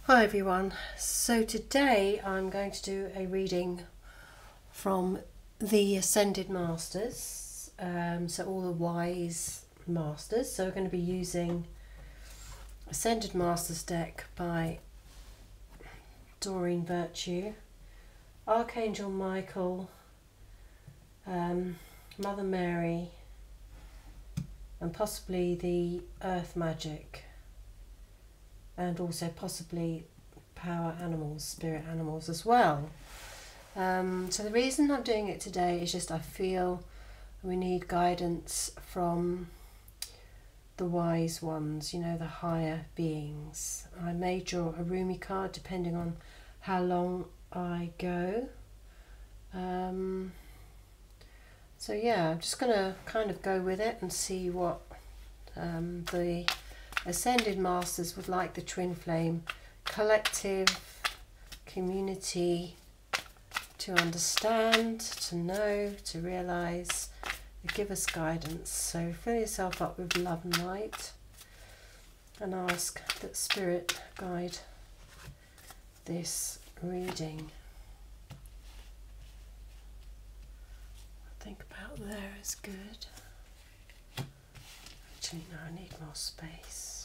Hi everyone, so today I'm going to do a reading from the Ascended Masters, so all the wise masters. So we're going to be using Ascended Masters deck by Doreen Virtue, Archangel Michael, Mother Mary, and possibly the Earth Magic, and also possibly power animals, spirit animals as well. So the reason I'm doing it today is just I feel we need guidance from the wise ones, you know, the higher beings. I may draw a Rumi card depending on how long I go. So yeah, I'm just going to kind of go with it and see what the Ascended Masters would like the twin flame collective community to understand, to know, to realise, to give us guidance. So fill yourself up with love and light and ask that Spirit guide this reading. I think about there is good. Actually, no, I need more space.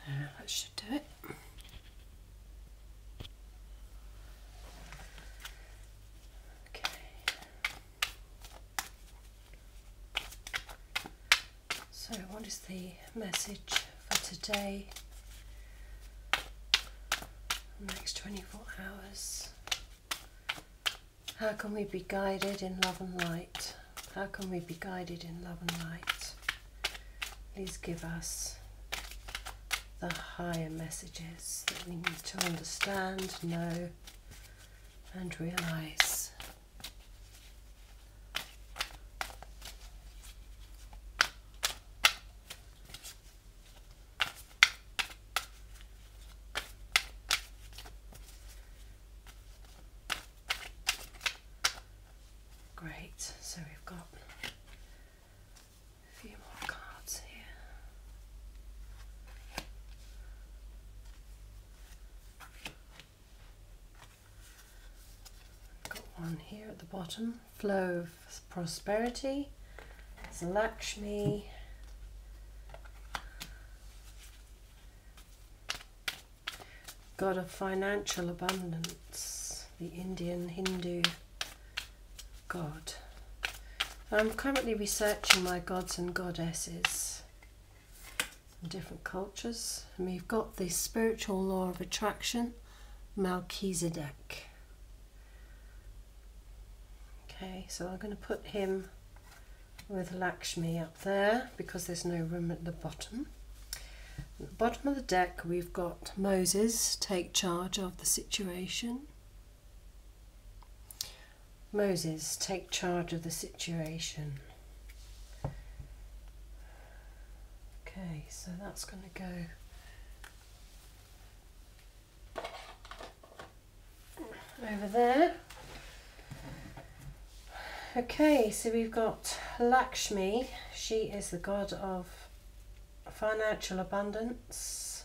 There, that should do it. So what is the message for today, the next 24 hours? How can we be guided in love and light? How can we be guided in love and light? Please give us the higher messages that we need to understand, know and realise. Great, so we've got a few more cards here. Got one here at the bottom, flow of prosperity. It's Lakshmi. God of financial abundance, the Indian Hindu God. I'm currently researching my gods and goddesses in different cultures, and we've got the spiritual law of attraction, Melchizedek. Okay, so I'm going to put him with Lakshmi up there because there's no room at the bottom. At the bottom of the deck we've got Moses, take charge of the situation. Moses, take charge of the situation. Okay, so that's going to go over there. Okay, so we've got Lakshmi. She is the god of financial abundance.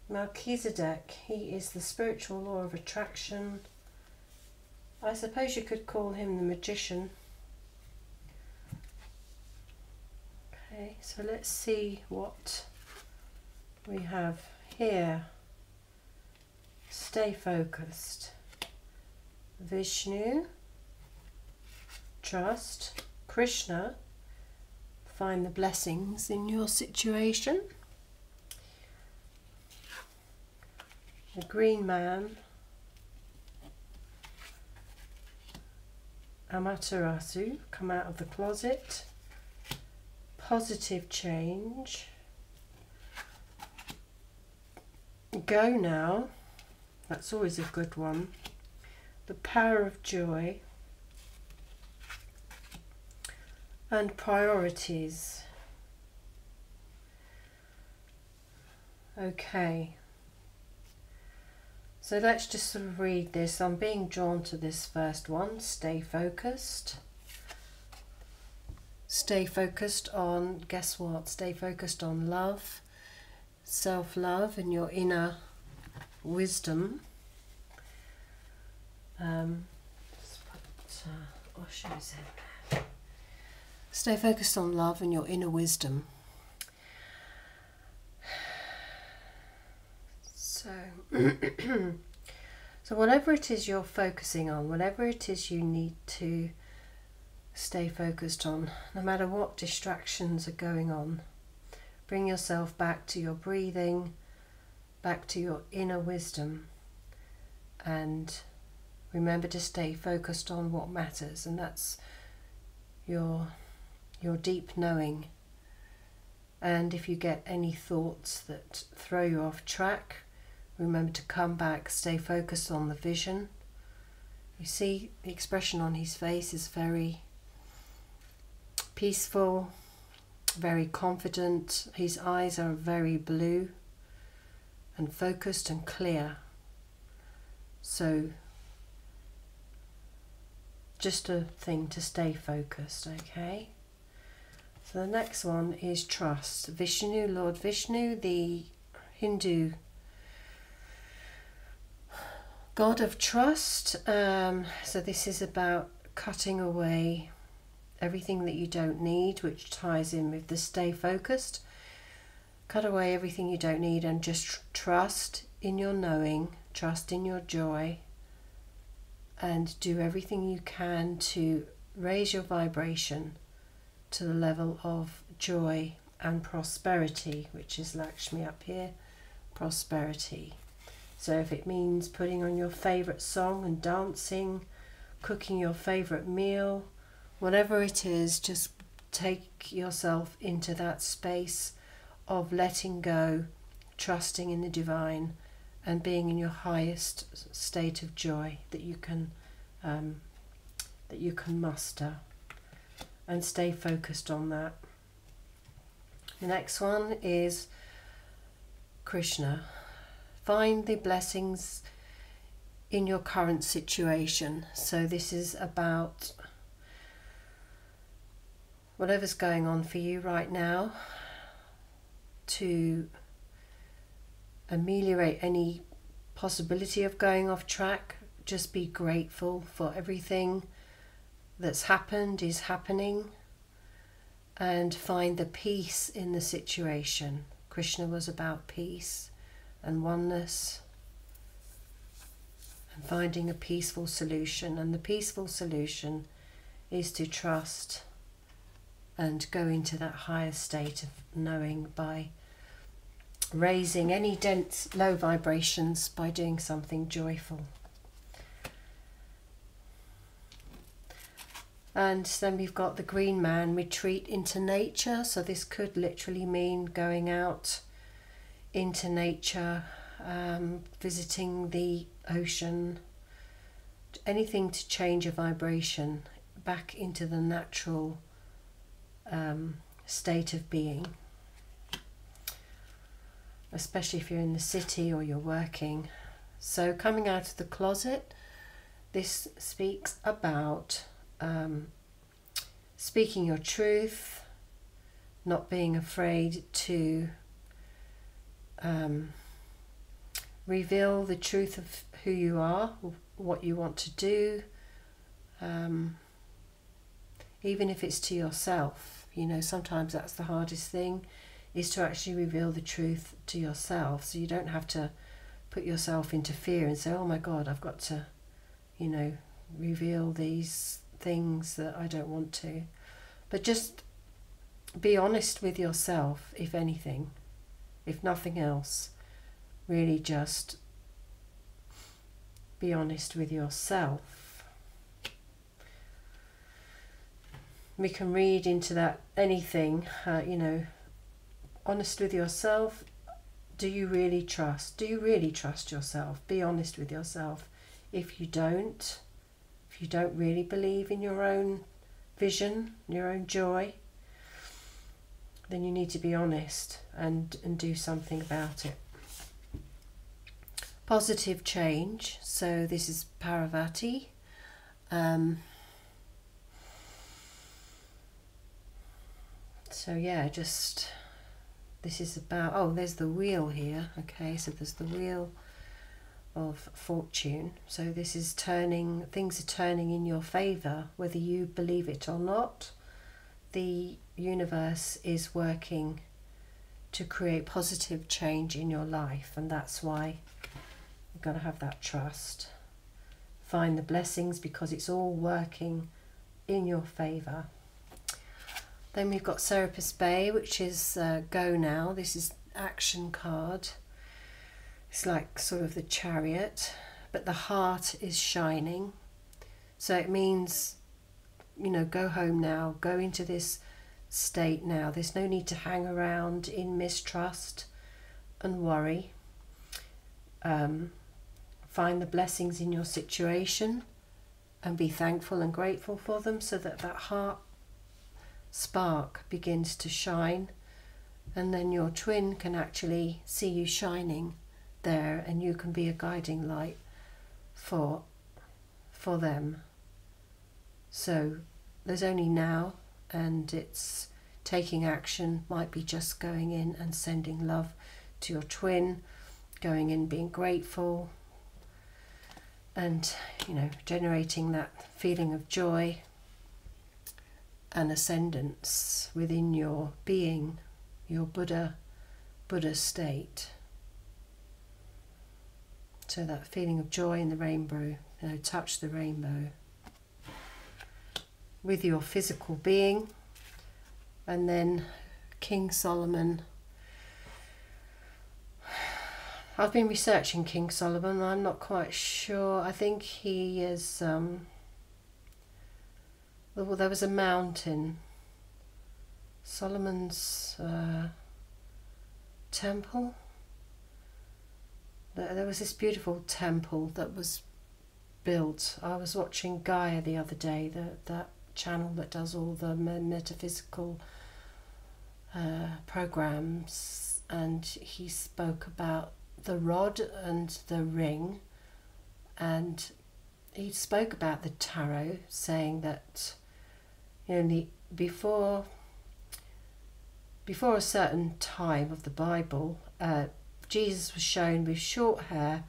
Melchizedek, he is the spiritual law of attraction. I suppose you could call him the magician. Okay, so let's see what we have here. Stay focused. Vishnu, trust. Krishna, find the blessings in your situation. The green man, Amaterasu, come out of the closet. Positive change. Go now, that's always a good one. The power of joy. And priorities. Okay, so let's just sort of read this. I'm being drawn to this first one. Stay focused. Stay focused on, guess what? Stay focused on love, self-love, and your inner wisdom. Let's put Osho's in there. Stay focused on love and your inner wisdom. So, so whatever it is you're focusing on, whatever it is you need to stay focused on, no matter what distractions are going on, bring yourself back to your breathing, back to your inner wisdom, and remember to stay focused on what matters, and that's your deep knowing. And if you get any thoughts that throw you off track, remember to come back, stay focused on the vision. You see the expression on his face is very peaceful, very confident. His eyes are very blue and focused and clear. So just a thing to stay focused, okay? So the next one is trust. Vishnu, Lord Vishnu, the Hindu God of trust. So this is about cutting away everything that you don't need, which ties in with the stay focused. Cut away everything you don't need and just trust in your knowing, trust in your joy, and do everything you can to raise your vibration to the level of joy and prosperity, which is Lakshmi up here, prosperity. So if it means putting on your favourite song and dancing, cooking your favourite meal, whatever it is, just take yourself into that space of letting go, trusting in the divine, and being in your highest state of joy that you can muster, and stay focused on that. The next one is Krishna. Find the blessings in your current situation. So this is about whatever's going on for you right now, to ameliorate any possibility of going off track. Just be grateful for everything that's happened, is happening, and find the peace in the situation. Krishna was about peace and oneness and finding a peaceful solution, and the peaceful solution is to trust and go into that higher state of knowing by raising any dense low vibrations by doing something joyful. And then we've got the green man, retreat into nature. So this could literally mean going out into nature, visiting the ocean, anything to change your vibration back into the natural state of being, especially if you're in the city or you're working. So coming out of the closet, this speaks about speaking your truth, not being afraid to reveal the truth of who you are, what you want to do, even if it's to yourself. You know, sometimes that's the hardest thing, is to actually reveal the truth to yourself, so you don't have to put yourself into fear and say, oh my God, I've got to, you know, reveal these things that I don't want to. But just be honest with yourself, if anything, if nothing else. Really just be honest with yourself. We can read into that anything, you know, honest with yourself. Do you really trust? Do you really trust yourself? Be honest with yourself. If you don't really believe in your own vision, your own joy, then you need to be honest and do something about it. positive change. So this is Parvati. So yeah, just this is about, oh, there's the wheel here. Okay, so there's the wheel of fortune. So this is turning, things are turning in your favor, whether you believe it or not. The universe is working to create positive change in your life, and that's why you've got to have that trust. Find the blessings because it's all working in your favor. Then we've got Serapis Bay, which is go now. This is action card. It's like sort of the Chariot, but the heart is shining. So it means, you know, go home now, go into this state now. There's no need to hang around in mistrust and worry. Find the blessings in your situation and be thankful and grateful for them, so that that heart spark begins to shine, and then your twin can actually see you shining there, and you can be a guiding light for them. So there's only now, and it's taking action. Might be just going in and sending love to your twin, going in being grateful, and, you know, generating that feeling of joy and ascendance within your being, your Buddha state. So that feeling of joy in the rainbow, you know, touch the rainbow with your physical being. And then King Solomon. I've been researching King Solomon. I'm not quite sure. I think he is, well, there was a mountain, Solomon's temple. There was this beautiful temple that was built. I was watching Gaia the other day, that channel that does all the metaphysical programs, and he spoke about the rod and the ring, and he spoke about the tarot, saying that, you know, before a certain time of the Bible, Jesus was shown with short hair,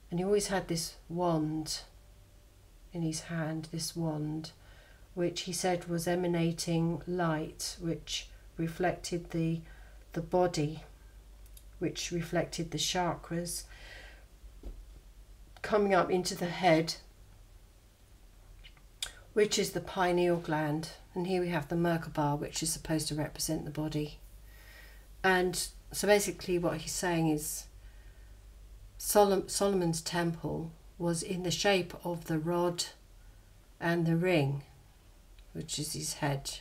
and he always had this wand in his hand, this wand, which he said was emanating light, which reflected the body, which reflected the chakras, coming up into the head, which is the pineal gland. And here we have the Merkaba, which is supposed to represent the body. And so basically what he's saying is Solomon's temple was in the shape of the rod and the ring, which is his head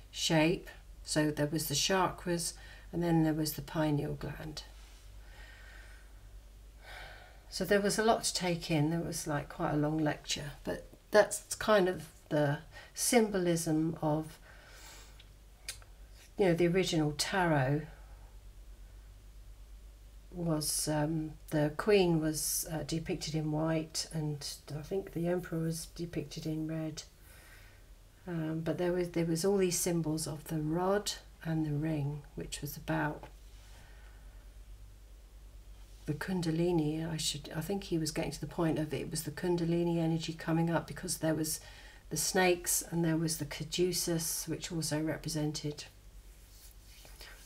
shape. So there was the chakras, and then there was the pineal gland. So there was a lot to take in. There was like quite a long lecture, but that's kind of the symbolism of, you know, the original tarot was, the queen was depicted in white, and I think the emperor was depicted in red. But there was all these symbols of the rod and the ring, which was about the Kundalini. I think he was getting to the point of it was the Kundalini energy coming up, because there was the snakes and there was the caduceus, which also represented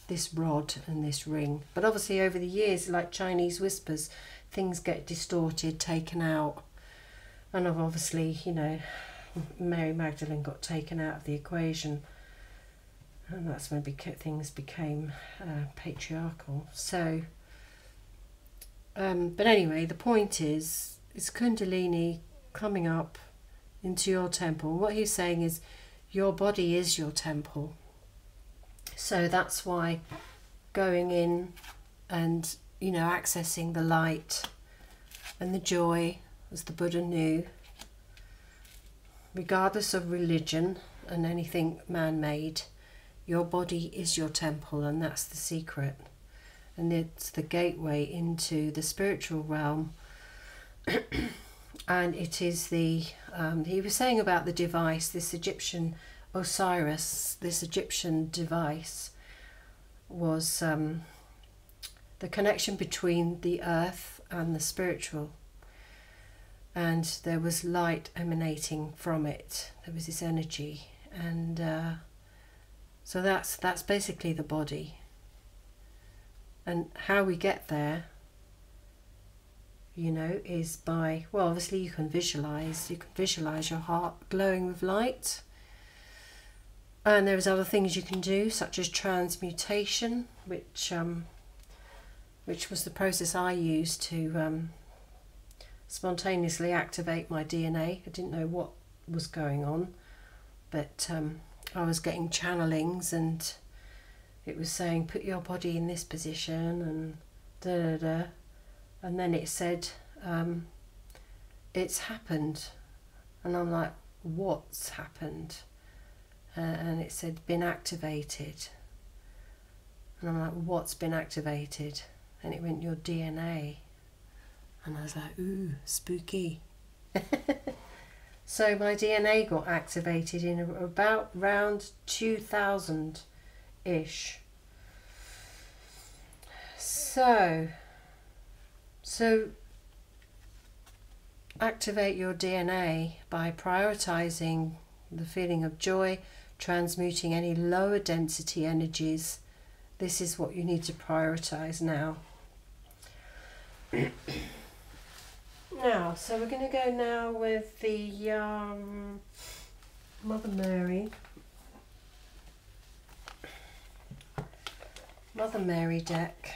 this rod and this ring. But obviously over the years, like Chinese whispers, things get distorted, taken out, and obviously, you know, Mary Magdalene got taken out of the equation, and that's when things became patriarchal. So but anyway, the point is, it's Kundalini coming up into your temple. What he's saying is your body is your temple. So that's why going in and, you know, accessing the light and the joy, as the Buddha knew, regardless of religion and anything man-made, your body is your temple, and that's the secret. and it's the gateway into the spiritual realm. And it is the, he was saying about the device, this Egyptian Osiris, this Egyptian device was the connection between the earth and the spiritual. And there was light emanating from it. There was this energy. And so that's basically the body. And how we get there, you know, is by, well, obviously you can visualize your heart glowing with light. And there's other things you can do, such as transmutation, which was the process I used to spontaneously activate my DNA. I didn't know what was going on, but I was getting channelings, and it was saying, put your body in this position, and da da da. And then it said, it's happened. And I'm like, what's happened? And it said, been activated. And I'm like, what's been activated? And it went, your DNA. And I was like, ooh, spooky. So my DNA got activated in about round 2000-ish. So activate your DNA by prioritizing the feeling of joy, transmuting any lower density energies. This is what you need to prioritize now. Now, so we're going to go now with the Mother Mary deck.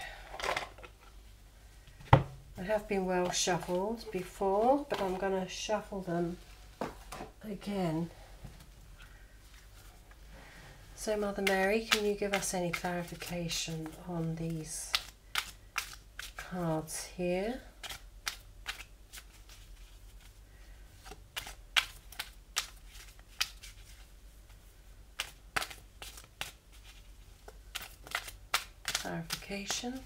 I have been well shuffled before, but I'm going to shuffle them again. So Mother Mary, can you give us any clarification on these cards here? Clarification.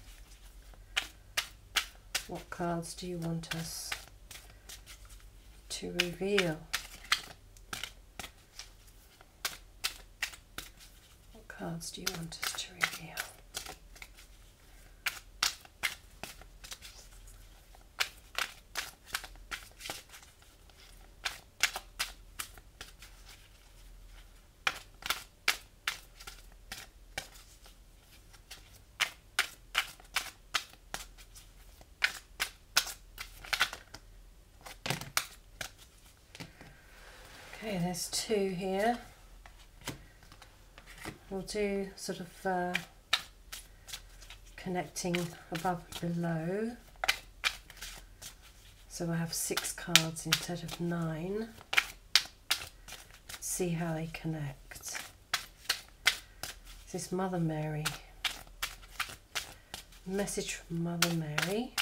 What cards do you want us to reveal? What cards do you want us to reveal? Okay, there's two here. We'll do sort of connecting above and below. So we'll have 6 cards instead of 9. See how they connect. This is Mother Mary. Message from Mother Mary.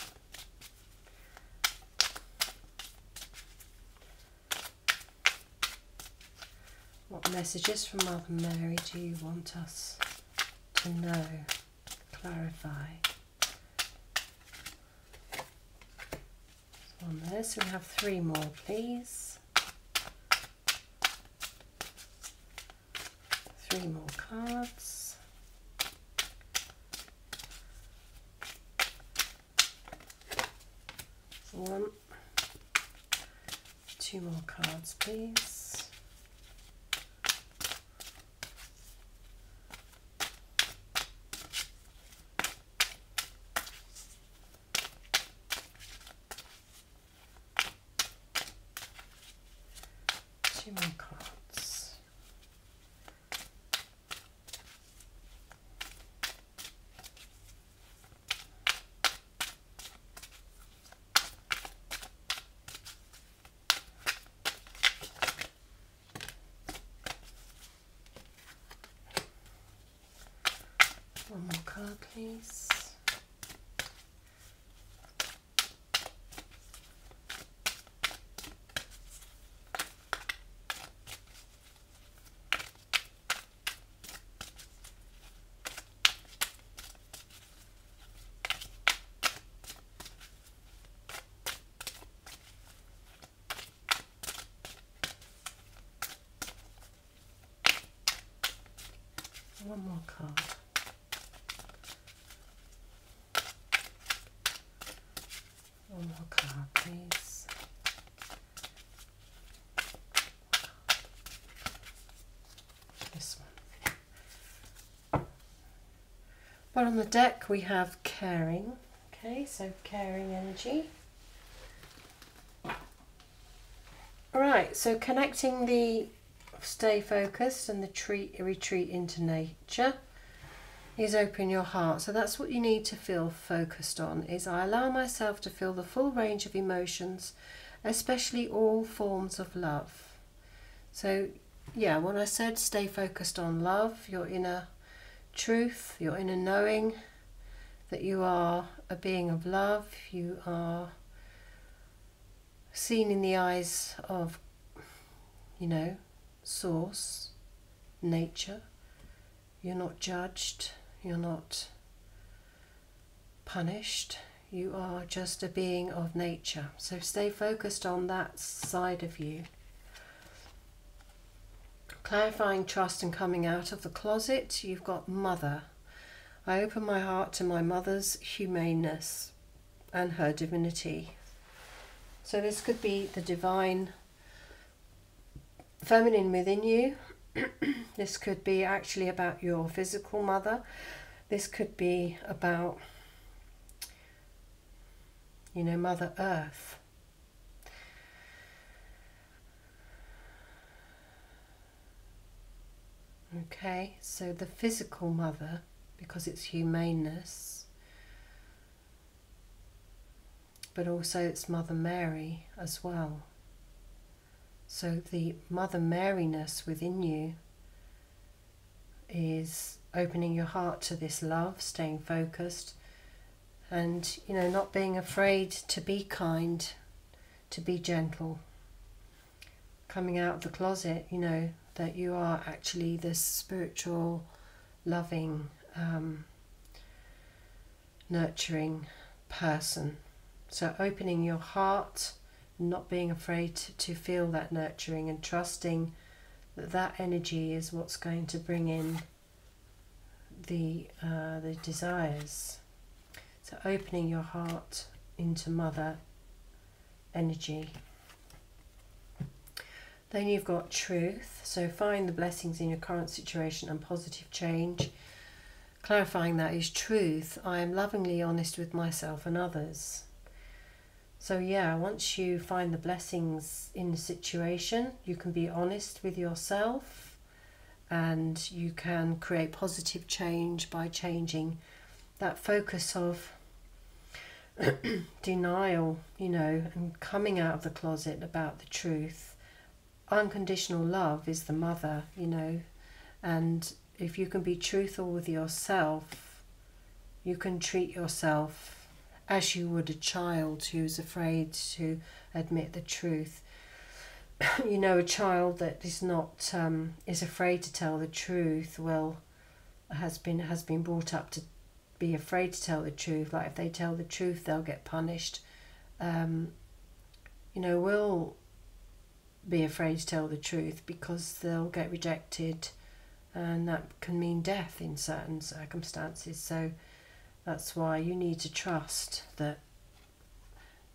What messages from Mother Mary do you want us to know, clarify? So on there, so we have 3 more, please. 3 more cards. One, 2 more cards, please. More cards. One more card, please. One more card. One more card, please. This one. But on the deck we have caring. Okay, so caring energy. Right, so connecting the stay focused and the retreat into nature is open your heart. So that's what you need to feel focused on, is I allow myself to feel the full range of emotions, especially all forms of love. So yeah, when I said stay focused on love, your inner truth, your inner knowing that you are a being of love, you are seen in the eyes of, you know, source, nature. You're not judged, you're not punished, you are just a being of nature. So stay focused on that side of you. Clarifying trust and coming out of the closet, you've got mother. I open my heart to my mother's humaneness and her divinity. So this could be the divine feminine within you. This could be actually about your physical mother. This could be about, you know, Mother Earth. Okay, so the physical mother, because it's humaneness, but also it's Mother Mary as well. So the Mother Maryness within you is opening your heart to this love, staying focused, and, you know, not being afraid to be kind, to be gentle. Coming out of the closet, you know, that you are actually this spiritual, loving, nurturing person. So opening your heart, not being afraid to feel that nurturing, and trusting that that energy is what's going to bring in the desires. So opening your heart into mother energy. Then you've got truth. So find the blessings in your current situation and positive change. Clarifying that is truth. I am lovingly honest with myself and others. So yeah, once you find the blessings in the situation, you can be honest with yourself, and you can create positive change by changing that focus of denial, you know, and coming out of the closet about the truth. Unconditional love is the mother, you know, and if you can be truthful with yourself, you can treat yourself as you would a child who's afraid to admit the truth. You know, a child that is not is afraid to tell the truth, well, has been brought up to be afraid to tell the truth. Like if they tell the truth, they'll get punished. You know, will be afraid to tell the truth because they'll get rejected, and that can mean death in certain circumstances. So that's why you need to trust that,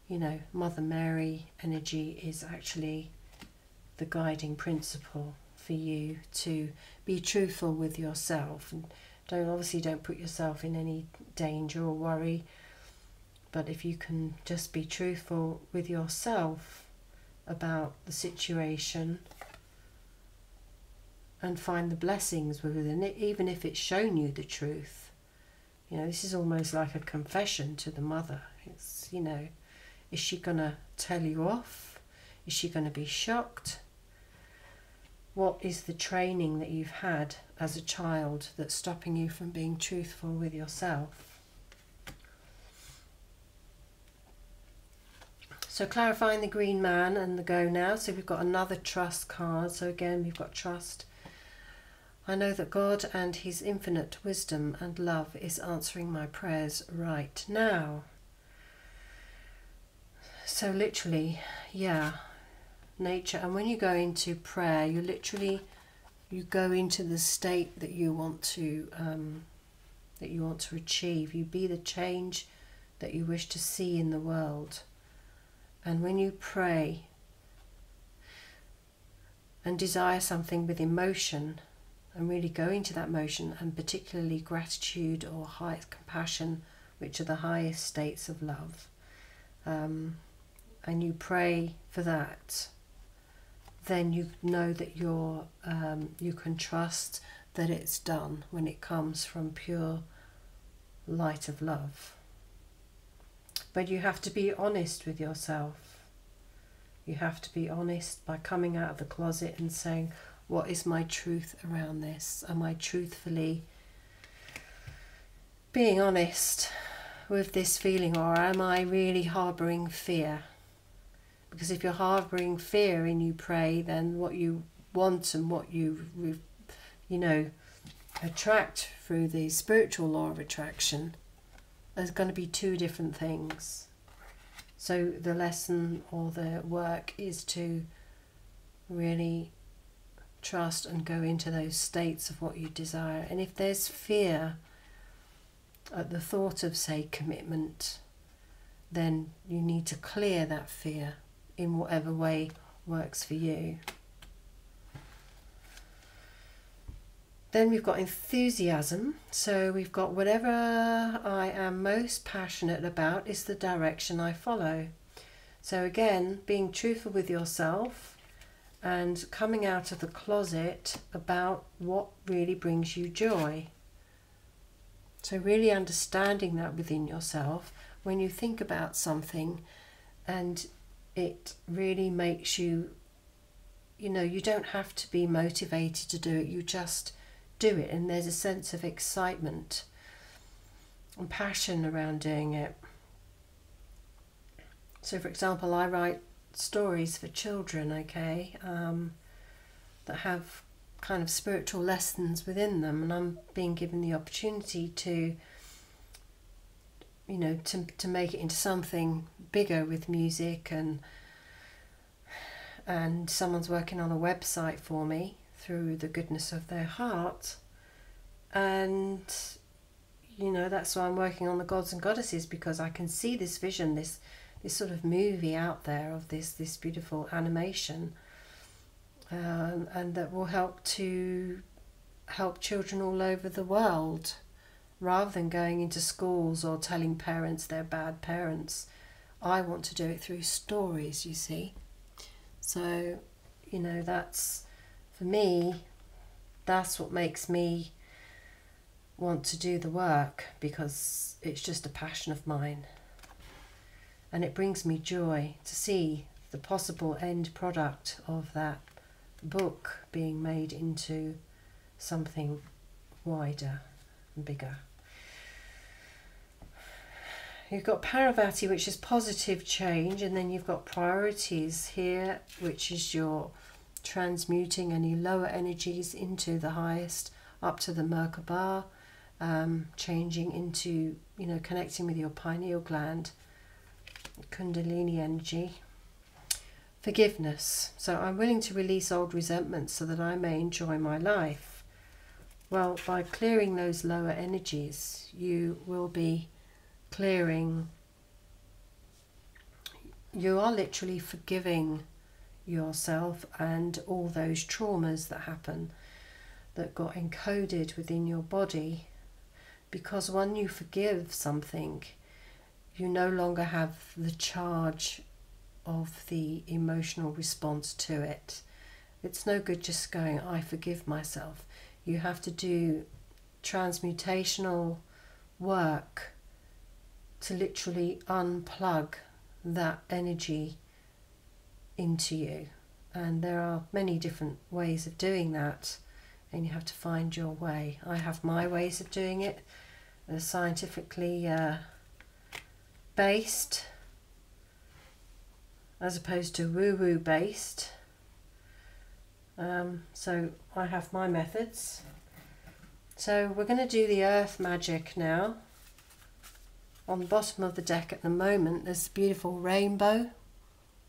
you know, Mother Mary energy is actually the guiding principle for you to be truthful with yourself, and don't put yourself in any danger or worry. But if you can just be truthful with yourself about the situation and find the blessings within it, even if it's shown you the truth. You know, this is almost like a confession to the mother. It's, you know, is she going to tell you off? Is she going to be shocked? What is the training that you've had as a child that's stopping you from being truthful with yourself? So clarifying the green man and the go now. So we've got another trust card. So again, we've got trust. I know that God and his infinite wisdom and love is answering my prayers right now. So literally, yeah, nature. And when you go into prayer, you're literally you go into the state that you want to achieve. You be the change that you wish to see in the world. And when you pray and desire something with emotion, and really go into that motion, and particularly gratitude or high compassion, which are the highest states of love, and you pray for that, then you know that you can trust that it's done when it comes from pure light of love. But you have to be honest with yourself. You have to be honest by coming out of the closet and saying, what is my truth around this? Am I truthfully being honest with this feeling, or am I really harbouring fear? Because if you're harbouring fear and you pray, then what you want and what you attract through the spiritual law of attraction is going to be two different things. So the lesson or the work is to really trust and go into those states of what you desire. And if there's fear at the thought of, say, commitment, then you need to clear that fear in whatever way works for you. Then we've got enthusiasm. So we've got whatever I am most passionate about is the direction I follow. So again, being truthful with yourself and coming out of the closet about what really brings you joy. So really understanding that within yourself when you think about something and it really makes you, you don't have to be motivated to do it, you just do it, and there's a sense of excitement and passion around doing it. So for example, I write stories for children, okay, that have kind of spiritual lessons within them, and I'm being given the opportunity to make it into something bigger with music, and someone's working on a website for me through the goodness of their heart. And that's why I'm working on the gods and goddesses, because I can see this vision, this sort of movie out there of this beautiful animation, and that will help children all over the world, rather than going into schools or telling parents they're bad parents. I want to do it through stories, you see. So that's, for me, that's what makes me want to do the work, because it's just a passion of mine. And it brings me joy to see the possible end product of that book being made into something wider and bigger. You've got Paravati, which is positive change, and then you've got priorities here, which is your transmuting any lower energies into the highest, up to the Merkaba, changing into, connecting with your pineal gland, Kundalini energy. Forgiveness. So I'm willing to release old resentments so that I may enjoy my life. Well, by clearing those lower energies, you will be clearing, you are literally forgiving yourself and all those traumas that happen, that got encoded within your body. Because when you forgive something, you no longer have the charge of the emotional response to it. It's no good just going, I forgive myself. You have to do transmutational work to literally unplug that energy into you. And there are many different ways of doing that, and you have to find your way. I have my ways of doing it, scientifically based, as opposed to woo-woo based. So I have my methods. So we're going to do the earth magic now. On the bottom of the deck at the moment there's a beautiful rainbow,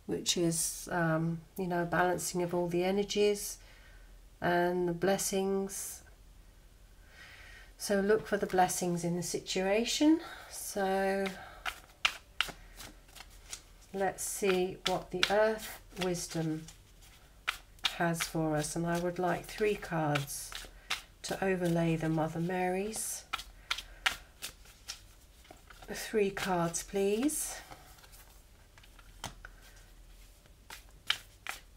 which is a balancing of all the energies. and the blessings. So look for the blessings in the situation. So let's see what the Earth Wisdom has for us, and I would like 3 cards to overlay the Mother Marys. 3 cards, please.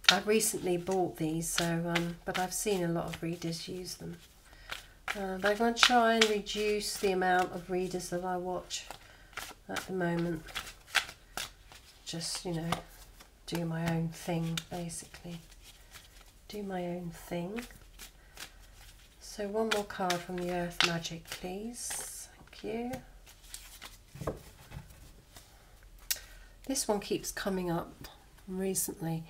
I've recently bought these, so but I've seen a lot of readers use them. But I'm going to try and reduce the amount of readers that I watch at the moment. Just, you know, do my own thing, basically. Do my own thing. So one more card from the Earth Magic, please. Thank you. This one keeps coming up recently.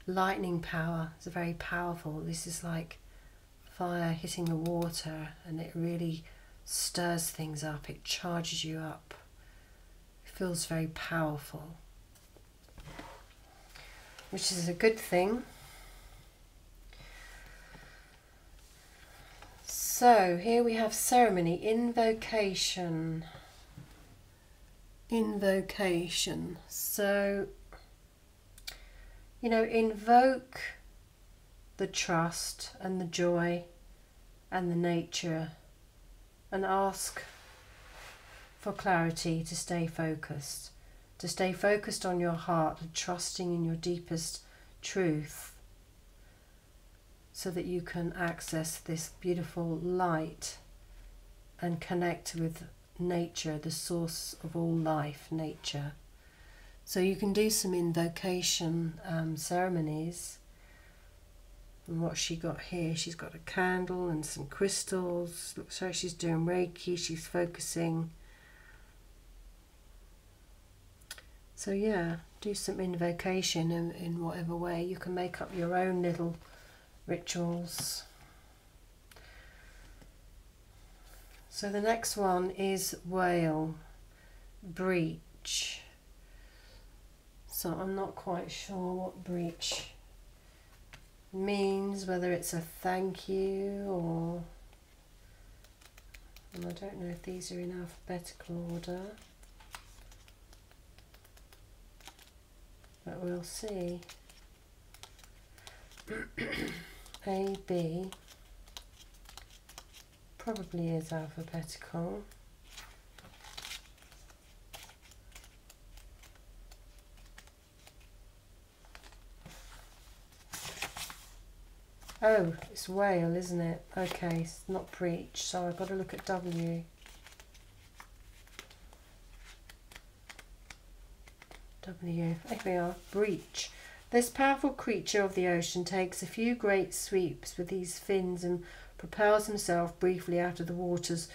Lightning power is very powerful. This is like fire hitting the water, and it really stirs things up. It charges you up. It feels very powerful, which is a good thing. So here we have ceremony, invocation. Invocation. So, you know, invoke the trust and the joy and the nature, and ask for clarity to stay focused. To stay focused on your heart and trusting in your deepest truth, so that you can access this beautiful light and connect with nature, the source of all life, nature. So you can do some invocation ceremonies. And what she got here, she's got a candle and some crystals. Looks like she's doing Reiki, she's focusing. So yeah, do some invocation in whatever way. You can make up your own little rituals. So the next one is whale, breach. So I'm not quite sure what breach means, whether it's a thank you or, and I don't know if these are in alphabetical order, but we'll see. A, B, probably is alphabetical. Oh, it's whale, isn't it? Okay, it's not breach, so I've got to look at W. W, here we are, breach. This powerful creature of the ocean takes a few great sweeps with these fins and propels himself briefly out of the waters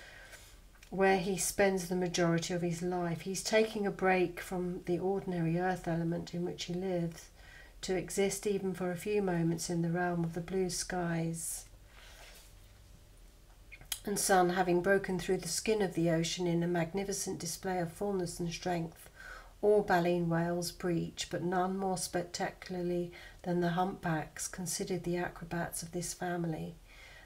where he spends the majority of his life. He's taking a break from the ordinary earth element in which he lives to exist even for a few moments in the realm of the blue skies and sun, having broken through the skin of the ocean in a magnificent display of fullness and strength. All baleen whales breach, but none more spectacularly than the humpbacks, considered the acrobats of this family.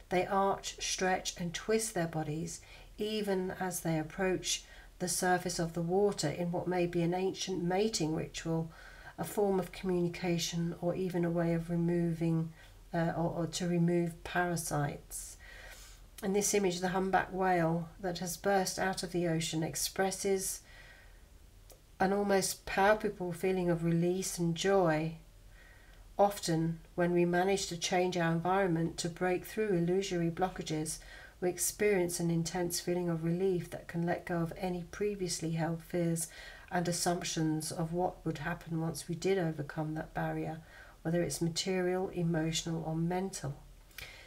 They arch, stretch and twist their bodies even as they approach the surface of the water in what may be an ancient mating ritual, a form of communication, or even a way of removing or to remove parasites. In this image, the humpback whale that has burst out of the ocean expresses an almost palpable feeling of release and joy. Often, when we manage to change our environment, to break through illusory blockages, we experience an intense feeling of relief that can let go of any previously held fears and assumptions of what would happen once we did overcome that barrier, whether it's material, emotional or mental.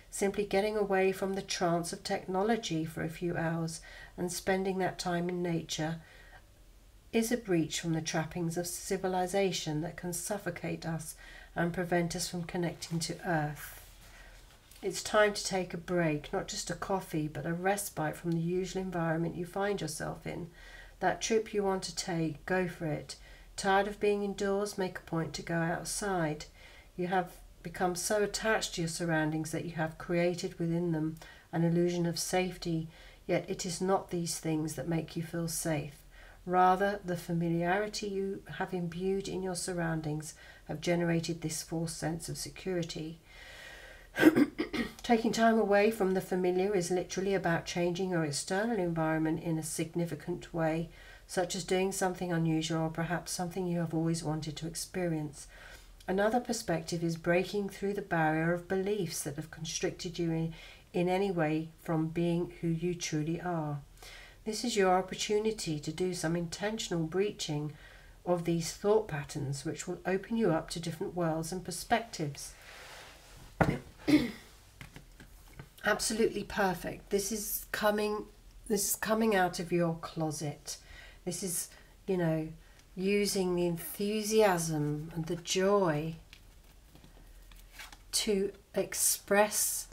Simply getting away from the trance of technology for a few hours and spending that time in nature is a breach from the trappings of civilization that can suffocate us and prevent us from connecting to Earth. It's time to take a break, not just a coffee, but a respite from the usual environment you find yourself in. That trip you want to take, go for it. Tired of being indoors? Make a point to go outside. You have become so attached to your surroundings that you have created within them an illusion of safety, yet it is not these things that make you feel safe. Rather, the familiarity you have imbued in your surroundings have generated this false sense of security. Taking time away from the familiar is literally about changing your external environment in a significant way, such as doing something unusual or perhaps something you have always wanted to experience. Another perspective is breaking through the barrier of beliefs that have constricted you in any way from being who you truly are. This is your opportunity to do some intentional breaching of these thought patterns, which will open you up to different worlds and perspectives. Absolutely perfect. This is coming out of your closet. This is, using the enthusiasm and the joy to express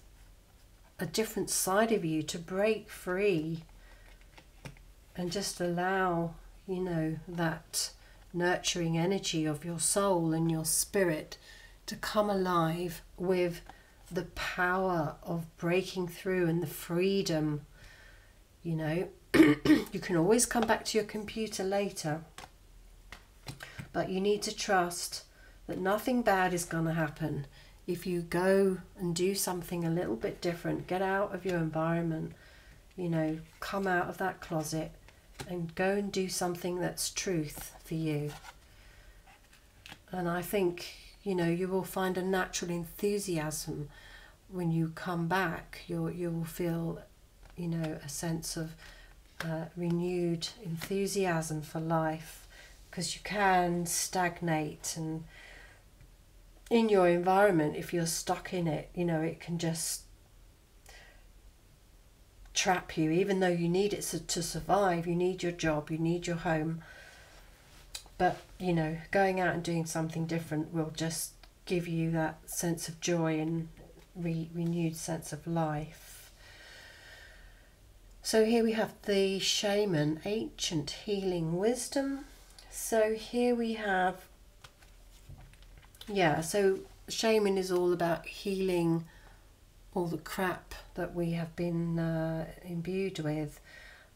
a different side of you, to break free and just allow, that nurturing energy of your soul and your spirit to come alive with the power of breaking through and the freedom. You can always come back to your computer later, but you need to trust that nothing bad is going to happen if you go and do something a little bit different. Get out of your environment, come out of that closet and go and do something that's truth for you. And I think, you will find a natural enthusiasm when you come back. You will feel, a sense of renewed enthusiasm for life, because you can stagnate, and in your environment, if you're stuck in it, it can just trap you, even though you need it to survive. You need your job, you need your home, but going out and doing something different will just give you that sense of joy and renewed sense of life. So here we have the shaman, ancient healing wisdom. So here we have, so shaman is all about healing all the crap that we have been imbued with.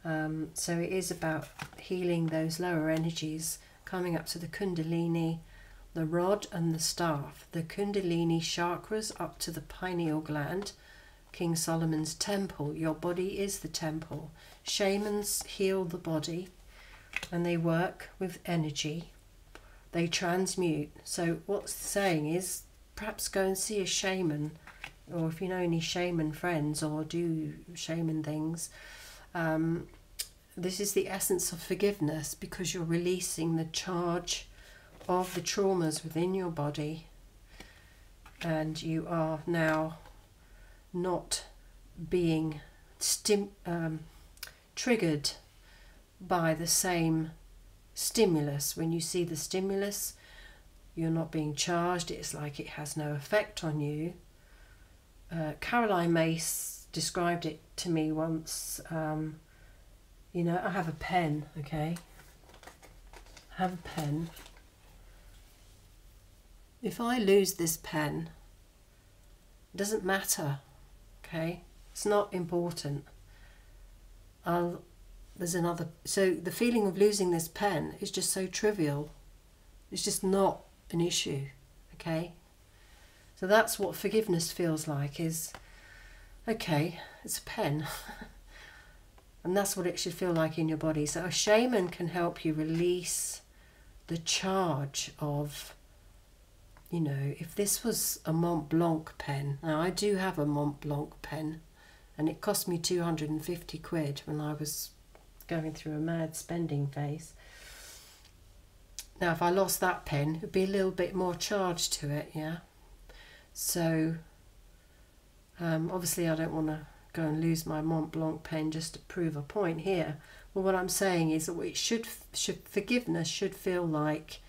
So it is about healing those lower energies, coming up to the kundalini, the rod and the staff, the kundalini chakras up to the pineal gland, King Solomon's temple. Your body is the temple. Shamans heal the body and they work with energy. They transmute. So what's saying is, perhaps go and see a shaman, or if you know any shaman friends or do shaman things. This is the essence of forgiveness, because you're releasing the charge of the traumas within your body, and you are now not being triggered by the same stimulus. When you see the stimulus, you're not being charged. It's like it has no effect on you. Caroline Mace described it to me once. I have a pen, okay? I have a pen. If I lose this pen, it doesn't matter, okay? It's not important. There's another. So the feeling of losing this pen is just so trivial. It's just not an issue, okay? So that's what forgiveness feels like, is, okay, it's a pen. And that's what it should feel like in your body. So a shaman can help you release the charge of, if this was a Mont Blanc pen. Now I do have a Mont Blanc pen, and it cost me 250 quid when I was going through a mad spending phase. Now if I lost that pen, it would be a little bit more charge to it, yeah? So obviously I don't want to go and lose my Mont Blanc pen just to prove a point here. Well, what I'm saying is that forgiveness should feel like,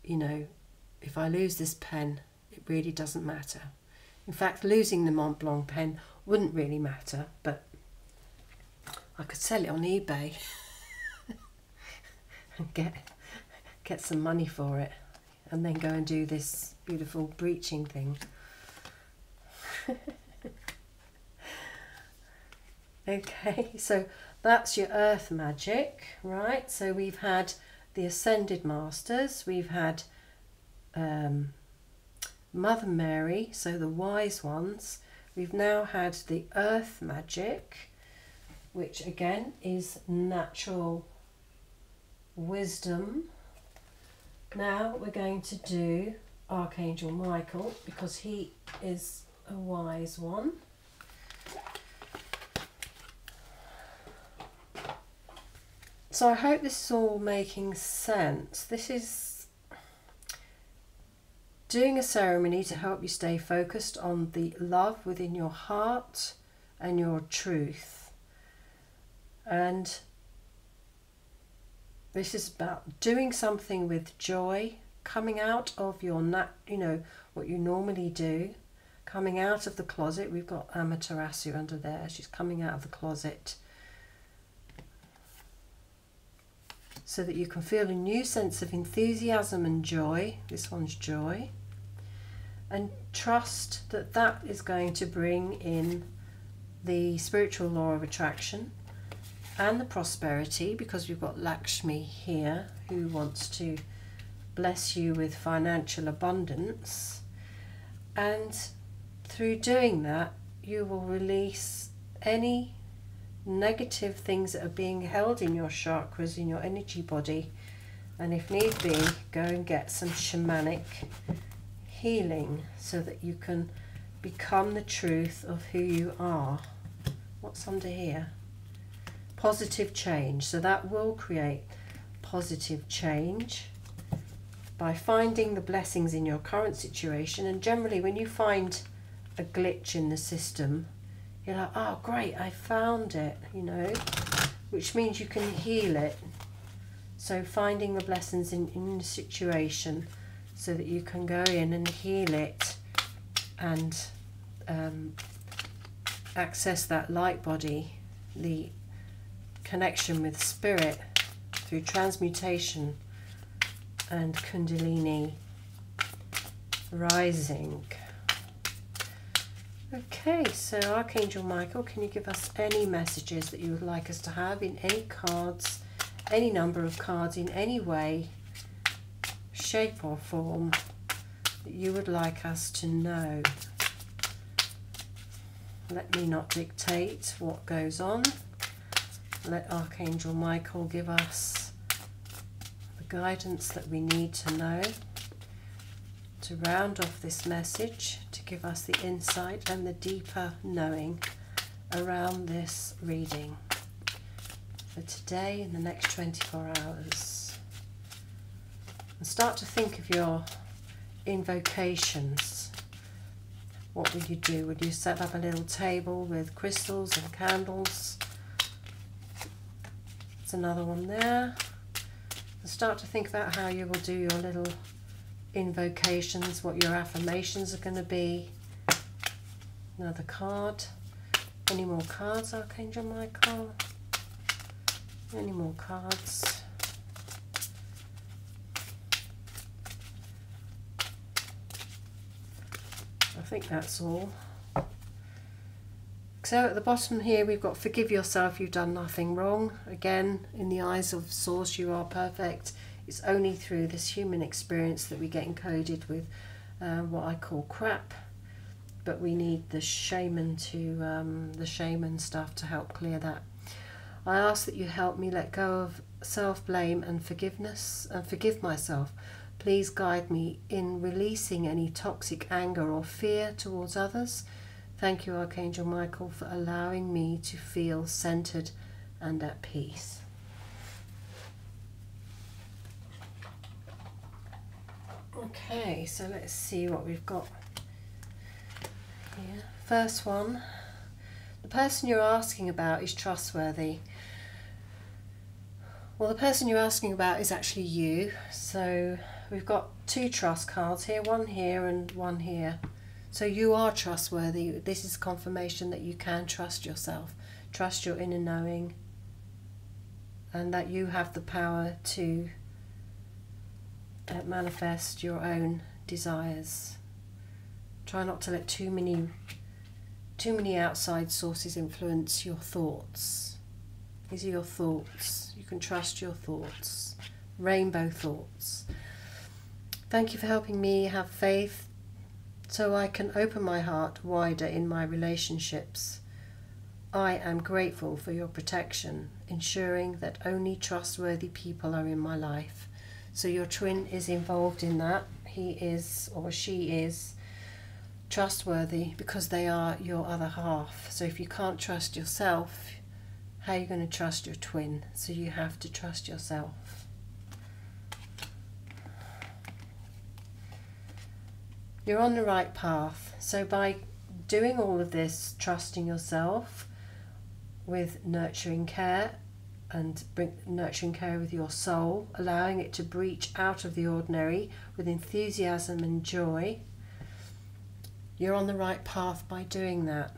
if I lose this pen, it really doesn't matter. In fact, losing the Mont Blanc pen wouldn't really matter, but I could sell it on eBay and get some money for it. and then go and do this beautiful breaching thing. Okay, so that's your earth magic, right? So we've had the Ascended Masters, we've had Mother Mary, so the wise ones. We've now had the earth magic, which again is natural wisdom. Now we're going to do Archangel Michael, because he is a wise one. So I hope this is all making sense. This is doing a ceremony to help you stay focused on the love within your heart and your truth. And this is about doing something with joy, coming out of your, what you normally do, coming out of the closet. We've got Amaterasu under there. She's coming out of the closet, so that you can feel a new sense of enthusiasm and joy. This one's joy. And trust that that is going to bring in the spiritual law of attraction and the prosperity, because we've got Lakshmi here who wants to bless you with financial abundance. And through doing that, you will release any negative things that are being held in your chakras, in your energy body, and if need be, go and get some shamanic healing so that you can become the truth of who you are. What's under here? Positive change. So that will create positive change by finding the blessings in your current situation. And generally when you find a glitch in the system, you're like, oh great, I found it, which means you can heal it. So finding the blessings in the situation so that you can go in and heal it and access that light body, the connection with spirit through transmutation and Kundalini rising. Okay, so Archangel Michael, can you give us any messages that you would like us to have in any cards, any number of cards, in any way, shape or form that you would like us to know? Let me not dictate what goes on. Let Archangel Michael give us the guidance that we need to know to round off this message, to give us the insight and the deeper knowing around this reading for today and the next 24 hours. And start to think of your invocations. What would you do? Would you set up a little table with crystals and candles? There's another one there. And start to think about how you will do your little invocations, what your affirmations are going to be. Another card. Any more cards, Archangel Michael? Any more cards? I think that's all. So at the bottom here we've got forgive yourself, you've done nothing wrong. Again, in the eyes of Source you are perfect. It's only through this human experience that we get encoded with what I call crap. But we need the shaman the shaman stuff to help clear that. I ask that you help me let go of self-blame and forgiveness and forgive myself. Please guide me in releasing any toxic anger or fear towards others. Thank you, Archangel Michael, for allowing me to feel centered and at peace. Okay, so let's see what we've got here. First one, the person you're asking about is trustworthy. Well, the person you're asking about is actually you. So we've got two trust cards here, one here and one here. So you are trustworthy. This is confirmation that you can trust yourself, trust your inner knowing, and that you have the power to manifest your own desires. Try not to let too many outside sources influence your thoughts. These are your thoughts. You can trust your thoughts. Rainbow thoughts. Thank you for helping me have faith so I can open my heart wider in my relationships. I am grateful for your protection, ensuring that only trustworthy people are in my life. So your twin is involved in that. He is, or she is, trustworthy because they are your other half. So if you can't trust yourself, how are you going to trust your twin? So you have to trust yourself. You're on the right path. So by doing all of this, trusting yourself with nurturing care, and nurturing care with your soul, allowing it to breach out of the ordinary with enthusiasm and joy, you're on the right path by doing that.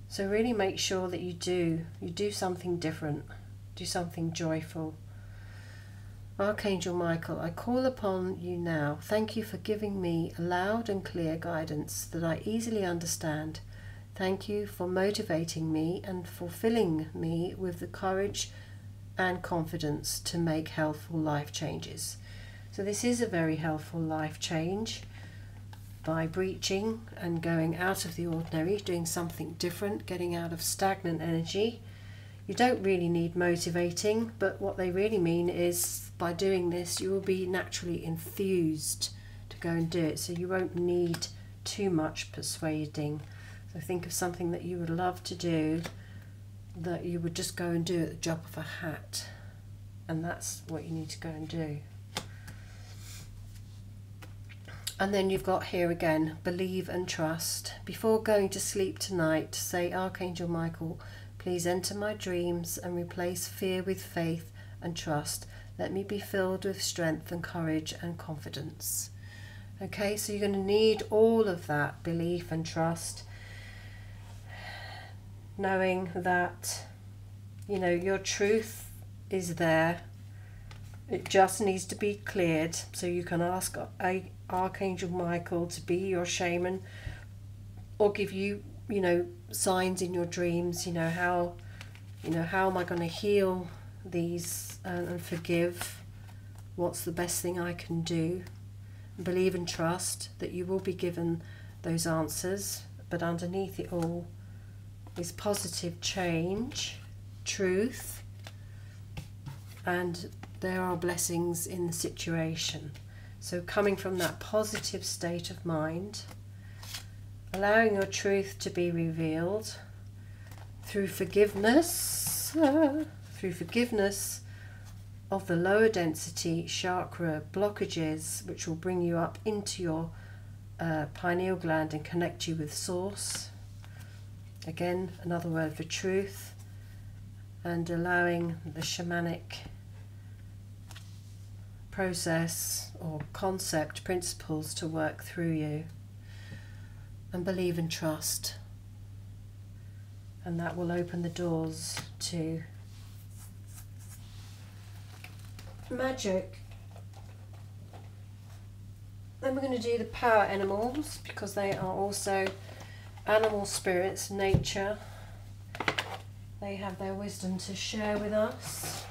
So really make sure that you do something different, do something joyful. Archangel Michael, I call upon you now. Thank you for giving me loud and clear guidance that I easily understand. Thank you for motivating me and fulfilling me with the courage and confidence to make healthful life changes. So this is a very healthful life change by breaching and going out of the ordinary, doing something different, getting out of stagnant energy. You don't really need motivating, but what they really mean is by doing this you will be naturally enthused to go and do it, so you won't need too much persuading. So think of something that you would love to do, that you would just go and do at the drop of a hat, and that's what you need to go and do. And then you've got here again, believe and trust. Before going to sleep tonight, say, Archangel Michael, please enter my dreams and replace fear with faith and trust. Let me be filled with strength and courage and confidence. Okay, so you're going to need all of that belief and trust, knowing that, you know, your truth is there. It just needs to be cleared. So you can ask Archangel Michael to be your shaman, or give you, you know, signs in your dreams. How am I going to heal these and forgive? What's the best thing I can do? Believe and trust that you will be given those answers, but underneath it all is positive change, truth, and there are blessings in the situation. So coming from that positive state of mind, allowing your truth to be revealed through forgiveness of the lower density chakra blockages, which will bring you up into your pineal gland and connect you with source. Again, another word for truth, and allowing the shamanic process or concept, principles to work through you, and believe and trust, and that will open the doors to magic. Then we're going to do the power animals, because they are also animal spirits, nature. They have their wisdom to share with us.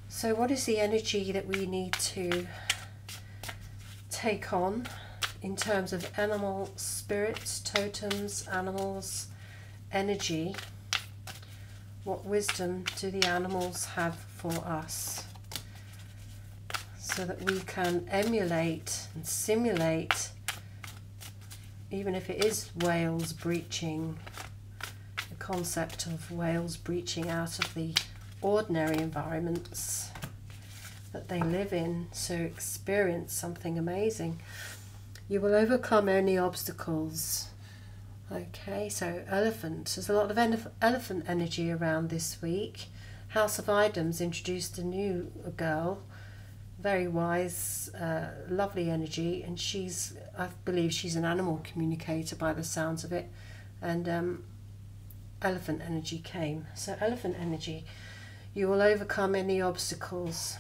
So what is the energy that we need to take on in terms of animal spirits, totems, animals, energy? What wisdom do the animals have for us, so that we can emulate and simulate, even if it is whales breaching, the concept of whales breaching out of the ordinary environments that they live in, so experience something amazing. You will overcome any obstacles. Okay, so elephant. There's a lot of elephant energy around this week. House of Items introduced a new girl, very wise, lovely energy, and I believe she's an animal communicator by the sounds of it, and elephant energy came. So elephant energy, You will overcome any obstacles.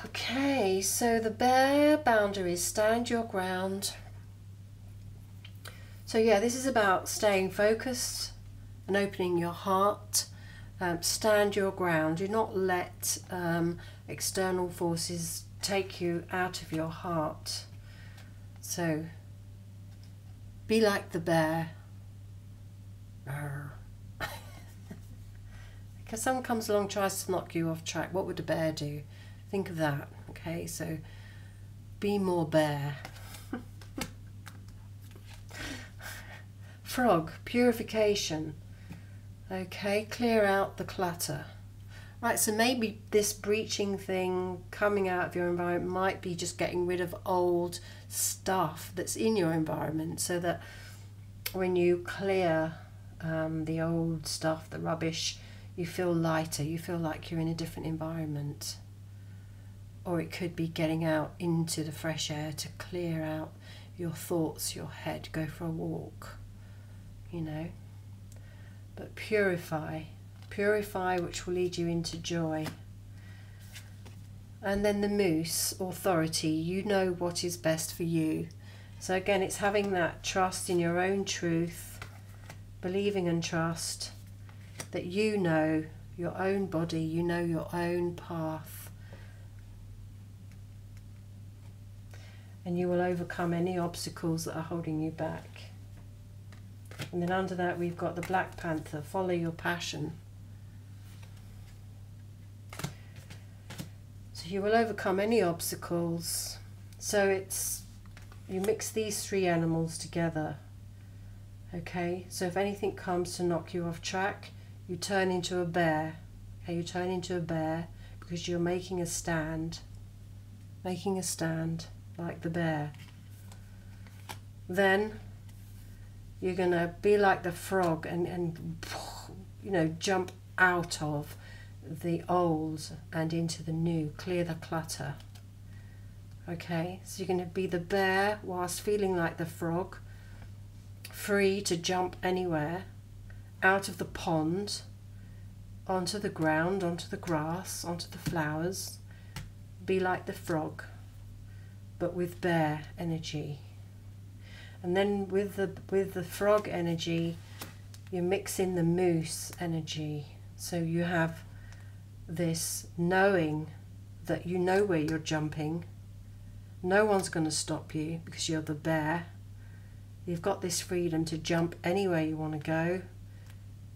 Okay, so the bear boundaries, stand your ground. So yeah, this is about staying focused and opening your heart. Stand your ground. Do not let external forces take you out of your heart. So be like the bear. Because someone comes along, tries to knock you off track, what would a bear do? Think of that. Okay, so be more bear. Frog, purification. Okay, clear out the clutter. Right, so maybe this breaching thing coming out of your environment might be just getting rid of old stuff that's in your environment, so that when you clear the old stuff, the rubbish, you feel lighter, you feel like you're in a different environment. Or it could be getting out into the fresh air to clear out your thoughts, your head, go for a walk, you know. But purify, which will lead you into joy. And then the moose, authority, you know what is best for you. So again, it's having that trust in your own truth, believing and trust that you know your own body, you know your own path. And you will overcome any obstacles that are holding you back. And then under that we've got the Black Panther, follow your passion. So you will overcome any obstacles. So it's, you mix these three animals together. Okay, so if anything comes to knock you off track, you turn into a bear. Okay, you turn into a bear because you're making a stand. Making a stand like the bear. Then you're going to be like the frog and you know, jump out of the old and into the new. Clear the clutter. Okay, so you're going to be the bear whilst feeling like the frog. Free to jump anywhere, out of the pond, onto the ground, onto the grass, onto the flowers. Be like the frog, but with bear energy. And then with the frog energy, you mix in the moose energy. So you have this knowing that you know where you're jumping. No one's going to stop you because you're the bear. You've got this freedom to jump anywhere you want to go,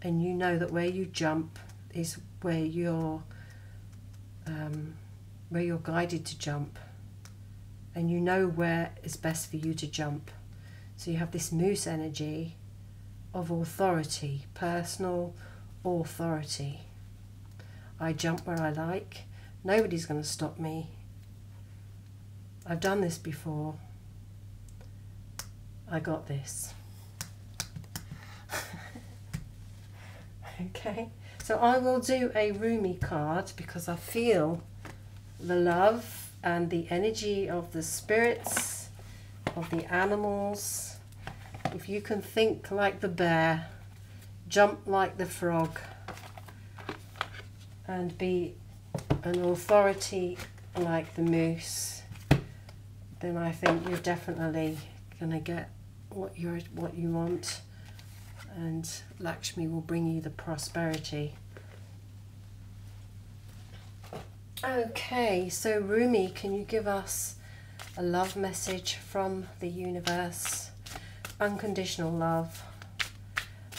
and you know that where you jump is where you're guided to jump, and you know where is best for you to jump. So you have this moose energy of authority, personal authority. I jump where I like. Nobody's going to stop me. I've done this before. I got this. Okay, so I will do a Rumi card because I feel the love and the energy of the spirits, of the animals. If you can think like the bear, jump like the frog, and be an authority like the moose, then I think you're definitely going to get what you want, and Lakshmi will bring you the prosperity. Okay, so Rumi, can you give us a love message from the universe? Unconditional love.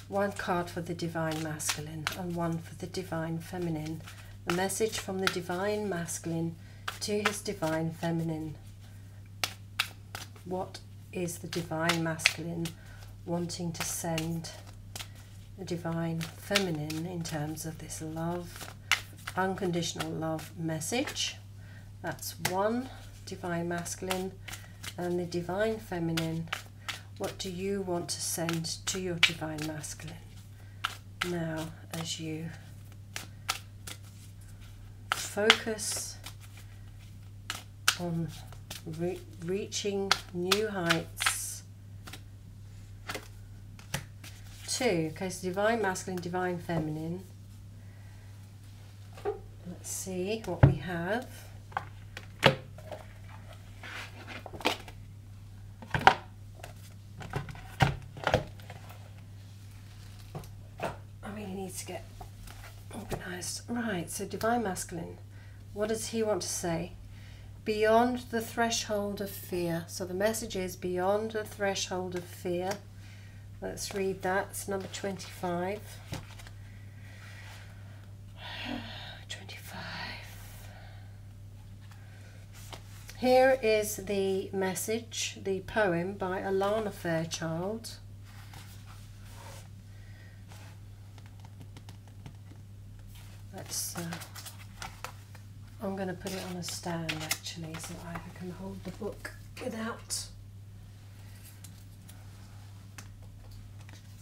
One card for the Divine Masculine and one for the Divine Feminine. The message from the Divine Masculine to his Divine Feminine. What is the Divine Masculine wanting to send the Divine Feminine in terms of this love, unconditional love message? That's one, Divine Masculine. And the Divine Feminine, what do you want to send to your Divine Masculine now as you focus on reaching new heights 2. Okay, so divine masculine, divine feminine. Let's see what we have. I really need to get organised. Right, so divine masculine. What does he want to say? Beyond the threshold of fear. So the message is beyond the threshold of fear. Let's read that. It's number 25. 25. Here is the message, the poem by Alana Fairchild. Let's I'm going to put it on a stand actually, so I can hold the book without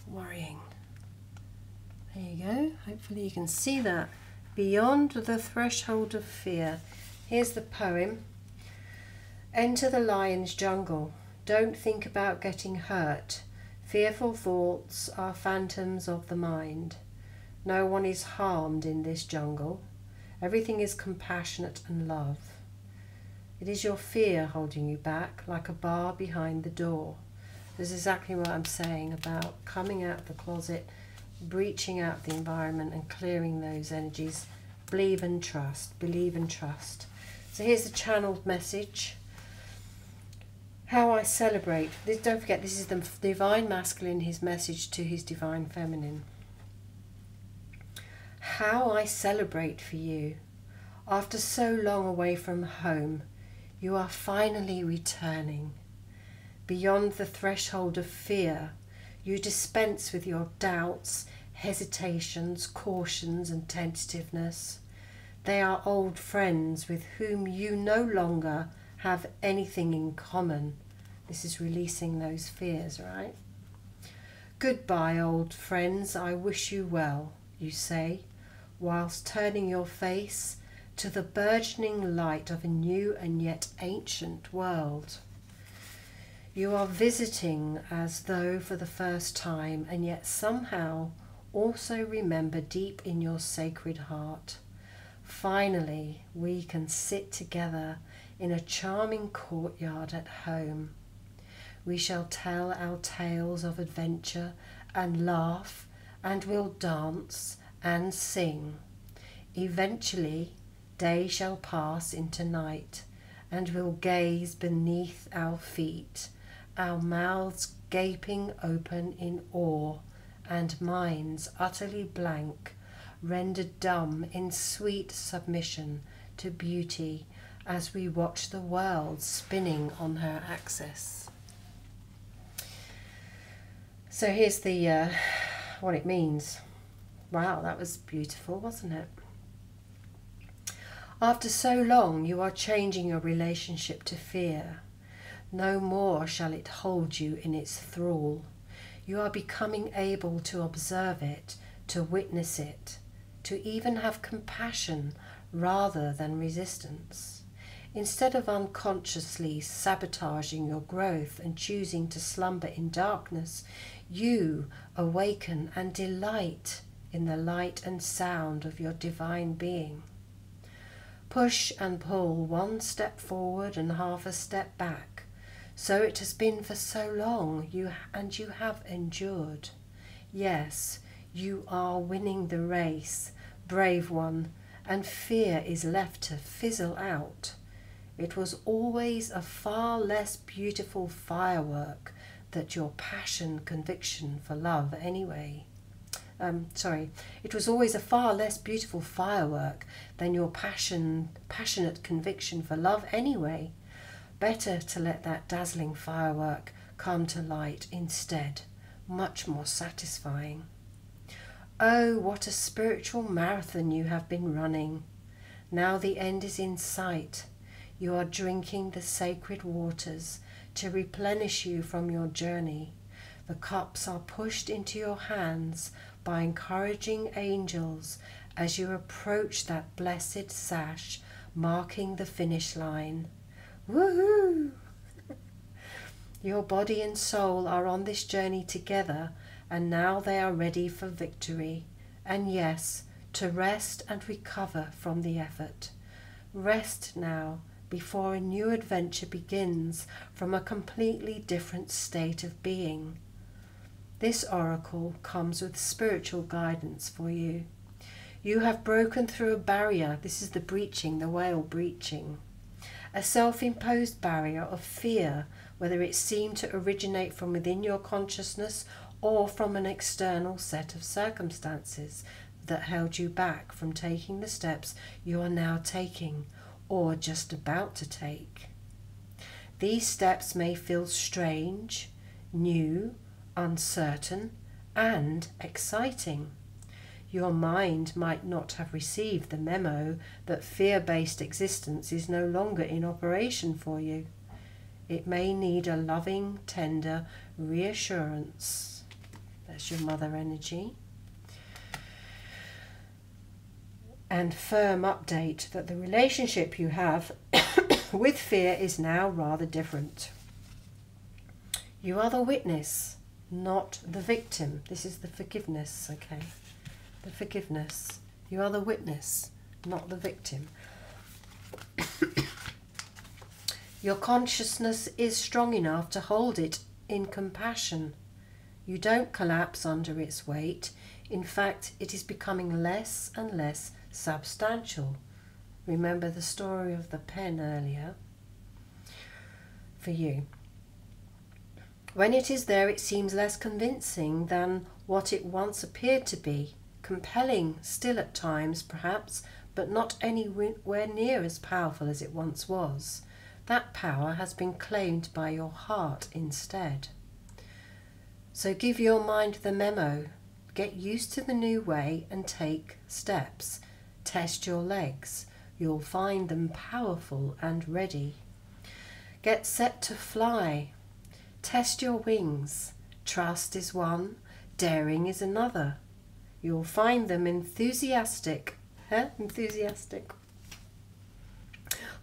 worrying. There you go. Hopefully you can see that. Beyond the threshold of fear. Here's the poem. Enter the lion's jungle. Don't think about getting hurt. Fearful thoughts are phantoms of the mind. No one is harmed in this jungle. Everything is compassionate and love. It is your fear holding you back, like a bar behind the door. This is exactly what I'm saying about coming out of the closet, breaching out the environment and clearing those energies. Believe and trust. Believe and trust. So here's the channeled message. How I celebrate. Don't forget, this is the divine masculine, his message to his divine feminine. How I celebrate for you. After so long away from home, you are finally returning. Beyond the threshold of fear, you dispense with your doubts, hesitations, cautions and tentativeness. They are old friends with whom you no longer have anything in common. This is releasing those fears, right? Goodbye, old friends, I wish you well, you say, whilst turning your face to the burgeoning light of a new and yet ancient world. You are visiting as though for the first time, and yet somehow also remember deep in your sacred heart. Finally, we can sit together in a charming courtyard at home. We shall tell our tales of adventure and laugh, and we'll dance and sing. Eventually, day shall pass into night, and we'll gaze beneath our feet, our mouths gaping open in awe, and minds utterly blank, rendered dumb in sweet submission to beauty as we watch the world spinning on her axis. So here's the what it means. Wow, that was beautiful, wasn't it? After so long, you are changing your relationship to fear. No more shall it hold you in its thrall. You are becoming able to observe it, to witness it, to even have compassion rather than resistance. Instead of unconsciously sabotaging your growth and choosing to slumber in darkness, you awaken and delight in the light and sound of your divine being. Push and pull, one step forward and half a step back. So it has been for so long, you have endured. Yes, you are winning the race, brave one, and fear is left to fizzle out. It was always a far less beautiful firework than your conviction for love anyway. It was always a far less beautiful firework than your passionate conviction for love anyway. Better to let that dazzling firework come to light instead, much more satisfying. Oh, what a spiritual marathon you have been running. Now the end is in sight. You are drinking the sacred waters to replenish you from your journey. The cups are pushed into your hands by encouraging angels as you approach that blessed sash marking the finish line. Woohoo! Your body and soul are on this journey together and now they are ready for victory. And yes, to rest and recover from the effort. Rest now before a new adventure begins from a completely different state of being. This oracle comes with spiritual guidance for you. You have broken through a barrier. This is the breaching, the whale breaching. A self-imposed barrier of fear, whether it seemed to originate from within your consciousness or from an external set of circumstances that held you back from taking the steps you are now taking or just about to take. These steps may feel strange, new, uncertain, and exciting. Your mind might not have received the memo that fear-based existence is no longer in operation for you. It may need a loving, tender reassurance. That's your mother energy. And firm update that the relationship you have with fear is now rather different. You are the witness, not the victim. This is the forgiveness, okay? The forgiveness. You are the witness, not the victim. Your consciousness is strong enough to hold it in compassion. You don't collapse under its weight. In fact, it is becoming less and less substantial. Remember the story of the pen earlier? For you. When it is there, it seems less convincing than what it once appeared to be. Compelling still at times, perhaps, but not anywhere near as powerful as it once was. That power has been claimed by your heart instead. So give your mind the memo. Get used to the new way and take steps. Test your legs. You'll find them powerful and ready. Get set to fly. Test your wings. Trust is one, daring is another. You'll find them enthusiastic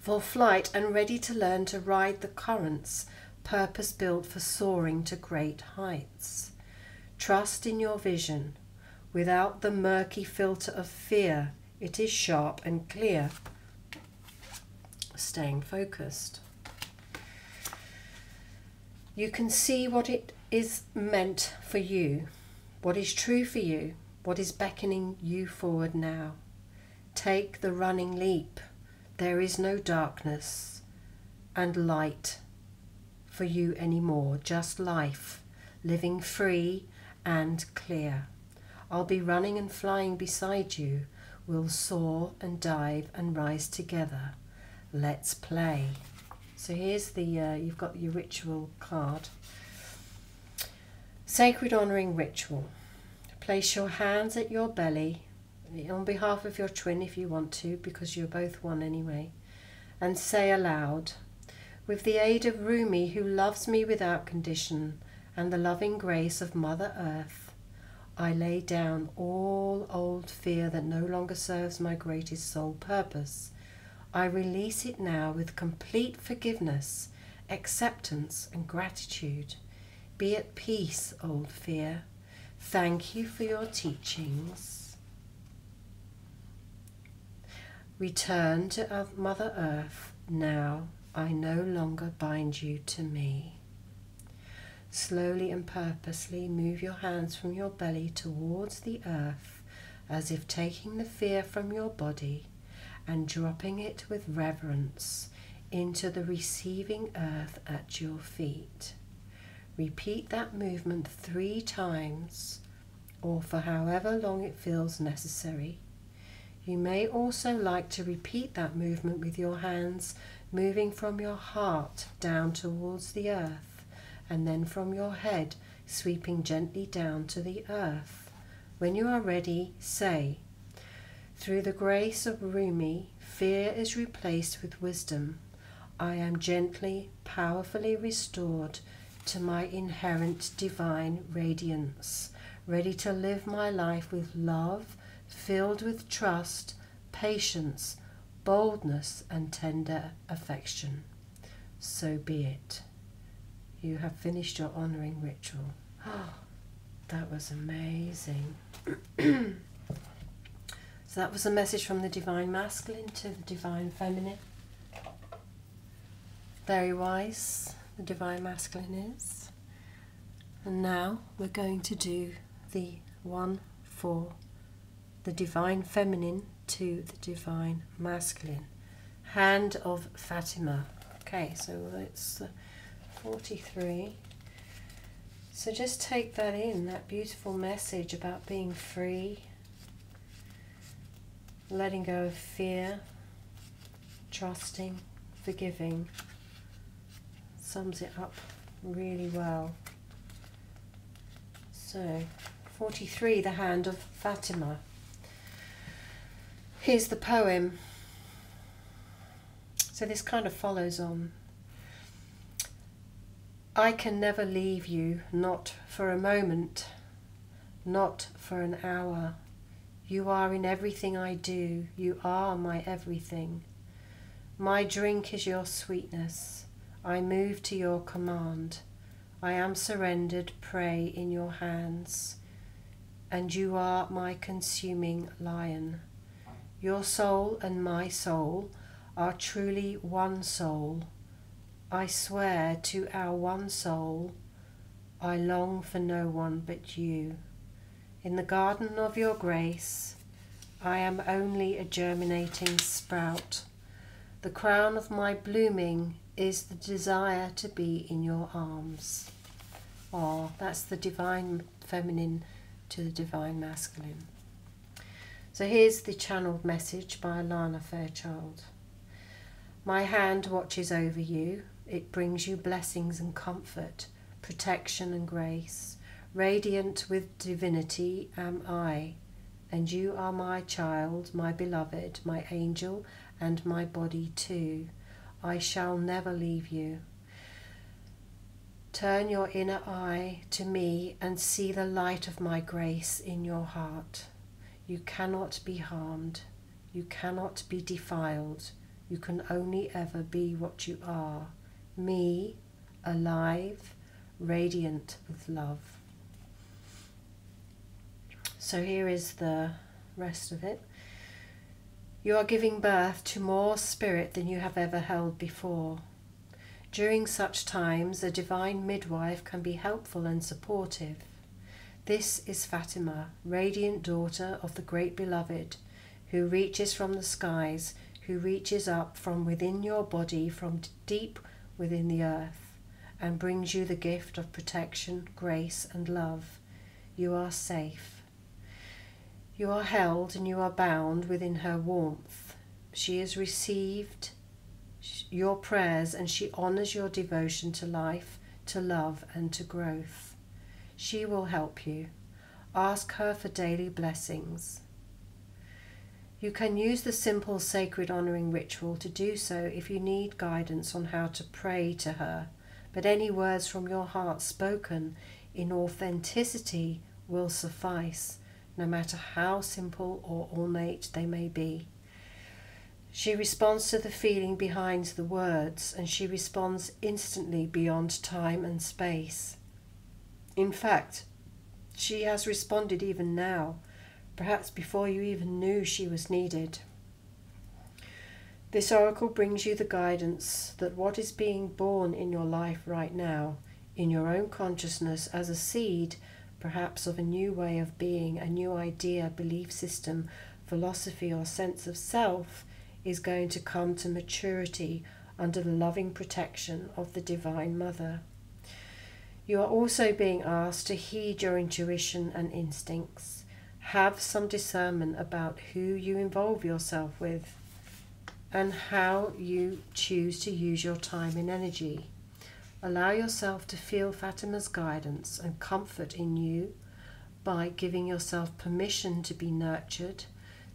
for flight and ready to learn to ride the currents, purpose-built for soaring to great heights. Trust in your vision. Without the murky filter of fear, it is sharp and clear. Staying focused. You can see what it is meant for you, what is true for you, what is beckoning you forward now. Take the running leap. There is no darkness and light for you anymore, just life, living free and clear. I'll be running and flying beside you. We'll soar and dive and rise together. Let's play. So here's the, you've got your ritual card. Sacred honouring ritual. Place your hands at your belly, on behalf of your twin if you want to, because you're both one anyway, and say aloud, with the aid of Rumi, who loves me without condition, and the loving grace of Mother Earth, I lay down all old fear that no longer serves my greatest soul purpose. I release it now with complete forgiveness, acceptance and gratitude. Be at peace, old fear. Thank you for your teachings. Return to Mother Earth. Now I no longer bind you to me. Slowly and purposely move your hands from your belly towards the earth, as if taking the fear from your body and dropping it with reverence into the receiving earth at your feet. Repeat that movement 3 times, or for however long it feels necessary. You may also like to repeat that movement with your hands moving from your heart down towards the earth, and then from your head sweeping gently down to the earth. When you are ready, say, through the grace of Rumi, fear is replaced with wisdom. I am gently, powerfully restored to my inherent divine radiance, ready to live my life with love, filled with trust, patience, boldness, and tender affection. So be it. You have finished your honouring ritual. That was amazing. So that was a message from the Divine Masculine to the Divine Feminine. Very wise, the Divine Masculine is. And now we're going to do the one for the Divine Feminine to the Divine Masculine. Hand of Fatima. Okay, so it's 43. So just take that in, that beautiful message about being free, letting go of fear, trusting, forgiving. Sums it up really well. So, 43, the Hand of Fatima. Here's the poem. So this kind of follows on. I can never leave you, not for a moment, not for an hour. You are in everything I do. You are my everything. My drink is your sweetness. I move to your command. I am surrendered prey in your hands. And you are my consuming lion. Your soul and my soul are truly one soul. I swear to our one soul, I long for no one but you. In the garden of your grace, I am only a germinating sprout. The crown of my blooming is the desire to be in your arms. Oh, that's the Divine Feminine to the Divine Masculine. So here's the channeled message by Alana Fairchild. My hand watches over you. It brings you blessings and comfort, protection and grace. Radiant with divinity am I, and you are my child, my beloved, my angel, and my body too. I shall never leave you. Turn your inner eye to me and see the light of my grace in your heart. You cannot be harmed. You cannot be defiled. You can only ever be what you are. Me, alive, radiant with love. So here is the rest of it. You are giving birth to more spirit than you have ever held before. During such times, a divine midwife can be helpful and supportive. This is Fatima, radiant daughter of the great beloved, who reaches from the skies, who reaches up from within your body, from deep within the earth, and brings you the gift of protection, grace, and love. You are safe. You are held and you are bound within her warmth. She has received your prayers and she honours your devotion to life, to love, and to growth. She will help you. Ask her for daily blessings. You can use the simple sacred honouring ritual to do so if you need guidance on how to pray to her, but any words from your heart spoken in authenticity will suffice, no matter how simple or ornate they may be. She responds to the feeling behind the words, and she responds instantly beyond time and space. In fact, she has responded even now, perhaps before you even knew she was needed. This oracle brings you the guidance that what is being born in your life right now, in your own consciousness as a seed, perhaps of a new way of being, a new idea, belief system, philosophy, or sense of self, is going to come to maturity under the loving protection of the Divine Mother. You are also being asked to heed your intuition and instincts. Have some discernment about who you involve yourself with and how you choose to use your time and energy. Allow yourself to feel Fatima's guidance and comfort in you by giving yourself permission to be nurtured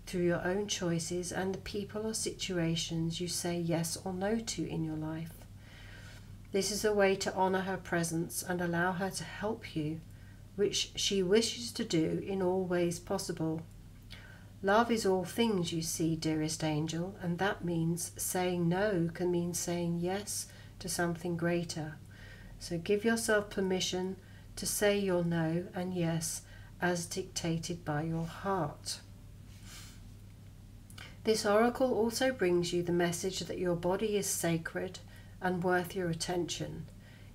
through your own choices and the people or situations you say yes or no to in your life. This is a way to honour her presence and allow her to help you, which she wishes to do in all ways possible. Love is all things, you see, dearest angel, and that means saying no can mean saying yes to something greater. So give yourself permission to say your no and yes as dictated by your heart. This oracle also brings you the message that your body is sacred and worth your attention.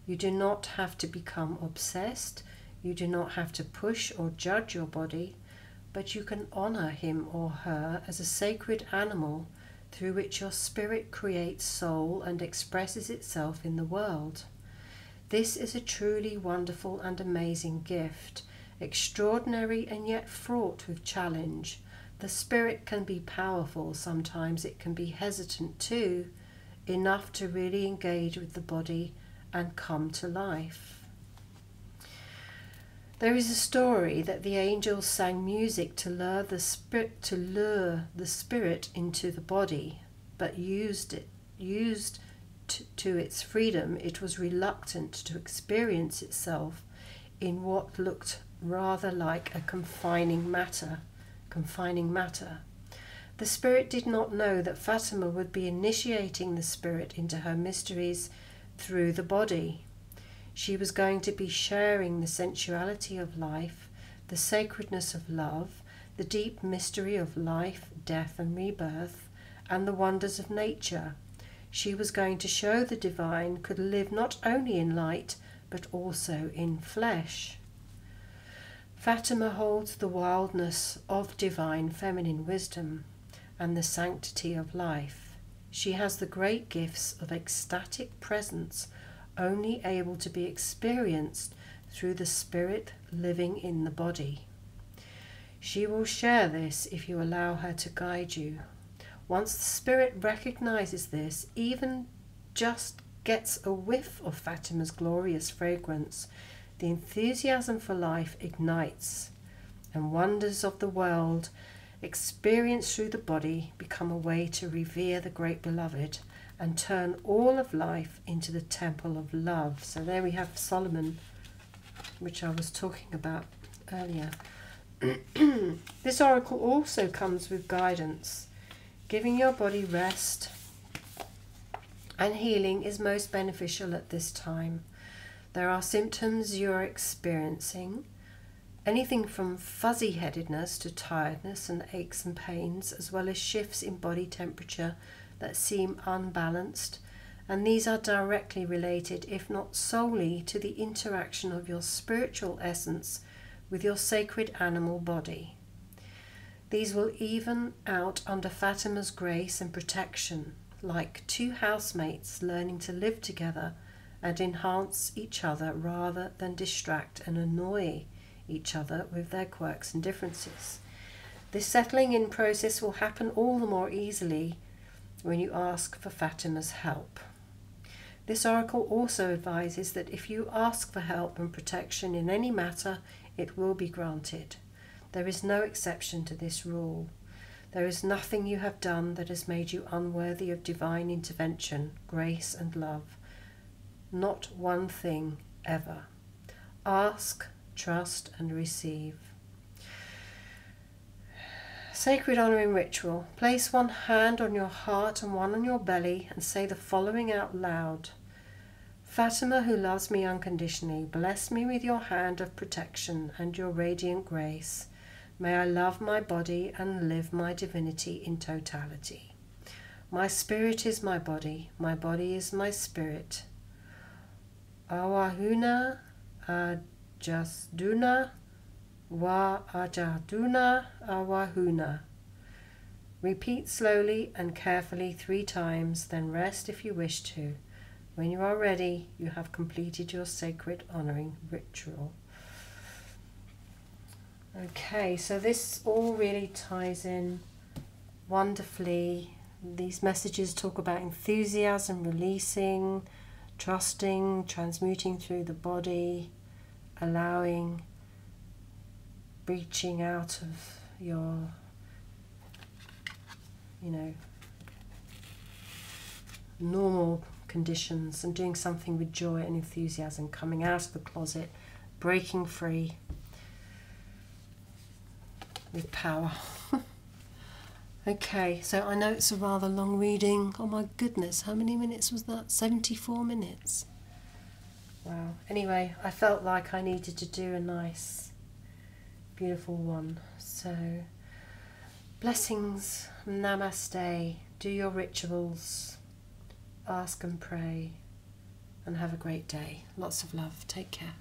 You do not have to become obsessed. You do not have to push or judge your body, but you can honor him or her as a sacred animal through which your spirit creates soul and expresses itself in the world. This is a truly wonderful and amazing gift, extraordinary and yet fraught with challenge. The spirit can be powerful, sometimes it can be hesitant too, enough to really engage with the body and come to life. There is a story that the angels sang music to lure the spirit into the body, but used to its freedom, it was reluctant to experience itself in what looked rather like a confining matter. The spirit did not know that Fatima would be initiating the spirit into her mysteries through the body. She was going to be sharing the sensuality of life, the sacredness of love, the deep mystery of life, death and rebirth, and the wonders of nature. She was going to show the divine could live not only in light, but also in flesh. Fatima holds the wildness of divine feminine wisdom and the sanctity of life. She has the great gifts of ecstatic presence, only able to be experienced through the spirit living in the body. She will share this if you allow her to guide you. Once the spirit recognizes this, even just gets a whiff of Fatima's glorious fragrance, the enthusiasm for life ignites, and wonders of the world experienced through the body become a way to revere the great beloved and turn all of life into the temple of love. So there we have Solomon, which I was talking about earlier. This oracle also comes with guidance. Giving your body rest and healing is most beneficial at this time. There are symptoms you are experiencing, anything from fuzzy-headedness to tiredness and aches and pains, as well as shifts in body temperature that seem unbalanced, and these are directly related, if not solely, to the interaction of your spiritual essence with your sacred animal body. These will even out under Fatima's grace and protection, like two housemates learning to live together and enhance each other rather than distract and annoy each other with their quirks and differences. This settling in process will happen all the more easily when you ask for Fatima's help. This oracle also advises that if you ask for help and protection in any matter, it will be granted. There is no exception to this rule. There is nothing you have done that has made you unworthy of divine intervention, grace and love. Not one thing ever. Ask, trust and receive. Sacred honouring ritual. Place one hand on your heart and one on your belly and say the following out loud. Fatima, who loves me unconditionally, bless me with your hand of protection and your radiant grace. May I love my body and live my divinity in totality. My spirit is my body is my spirit. Awahuna ajasduna wa ajaduna awahuna. Repeat slowly and carefully 3 times, then rest if you wish to. When you are ready, you have completed your sacred honouring ritual. Okay, so this all really ties in wonderfully. These messages talk about enthusiasm, releasing, trusting, transmuting through the body, allowing, reaching out of your, normal conditions and doing something with joy and enthusiasm, coming out of the closet, breaking free with power. Okay, so I know it's a rather long reading. Oh my goodness, how many minutes was that? 74 minutes. Wow. Anyway, I felt like I needed to do a nice, beautiful one. So, blessings, namaste, do your rituals, ask and pray, and have a great day. Lots of love. Take care.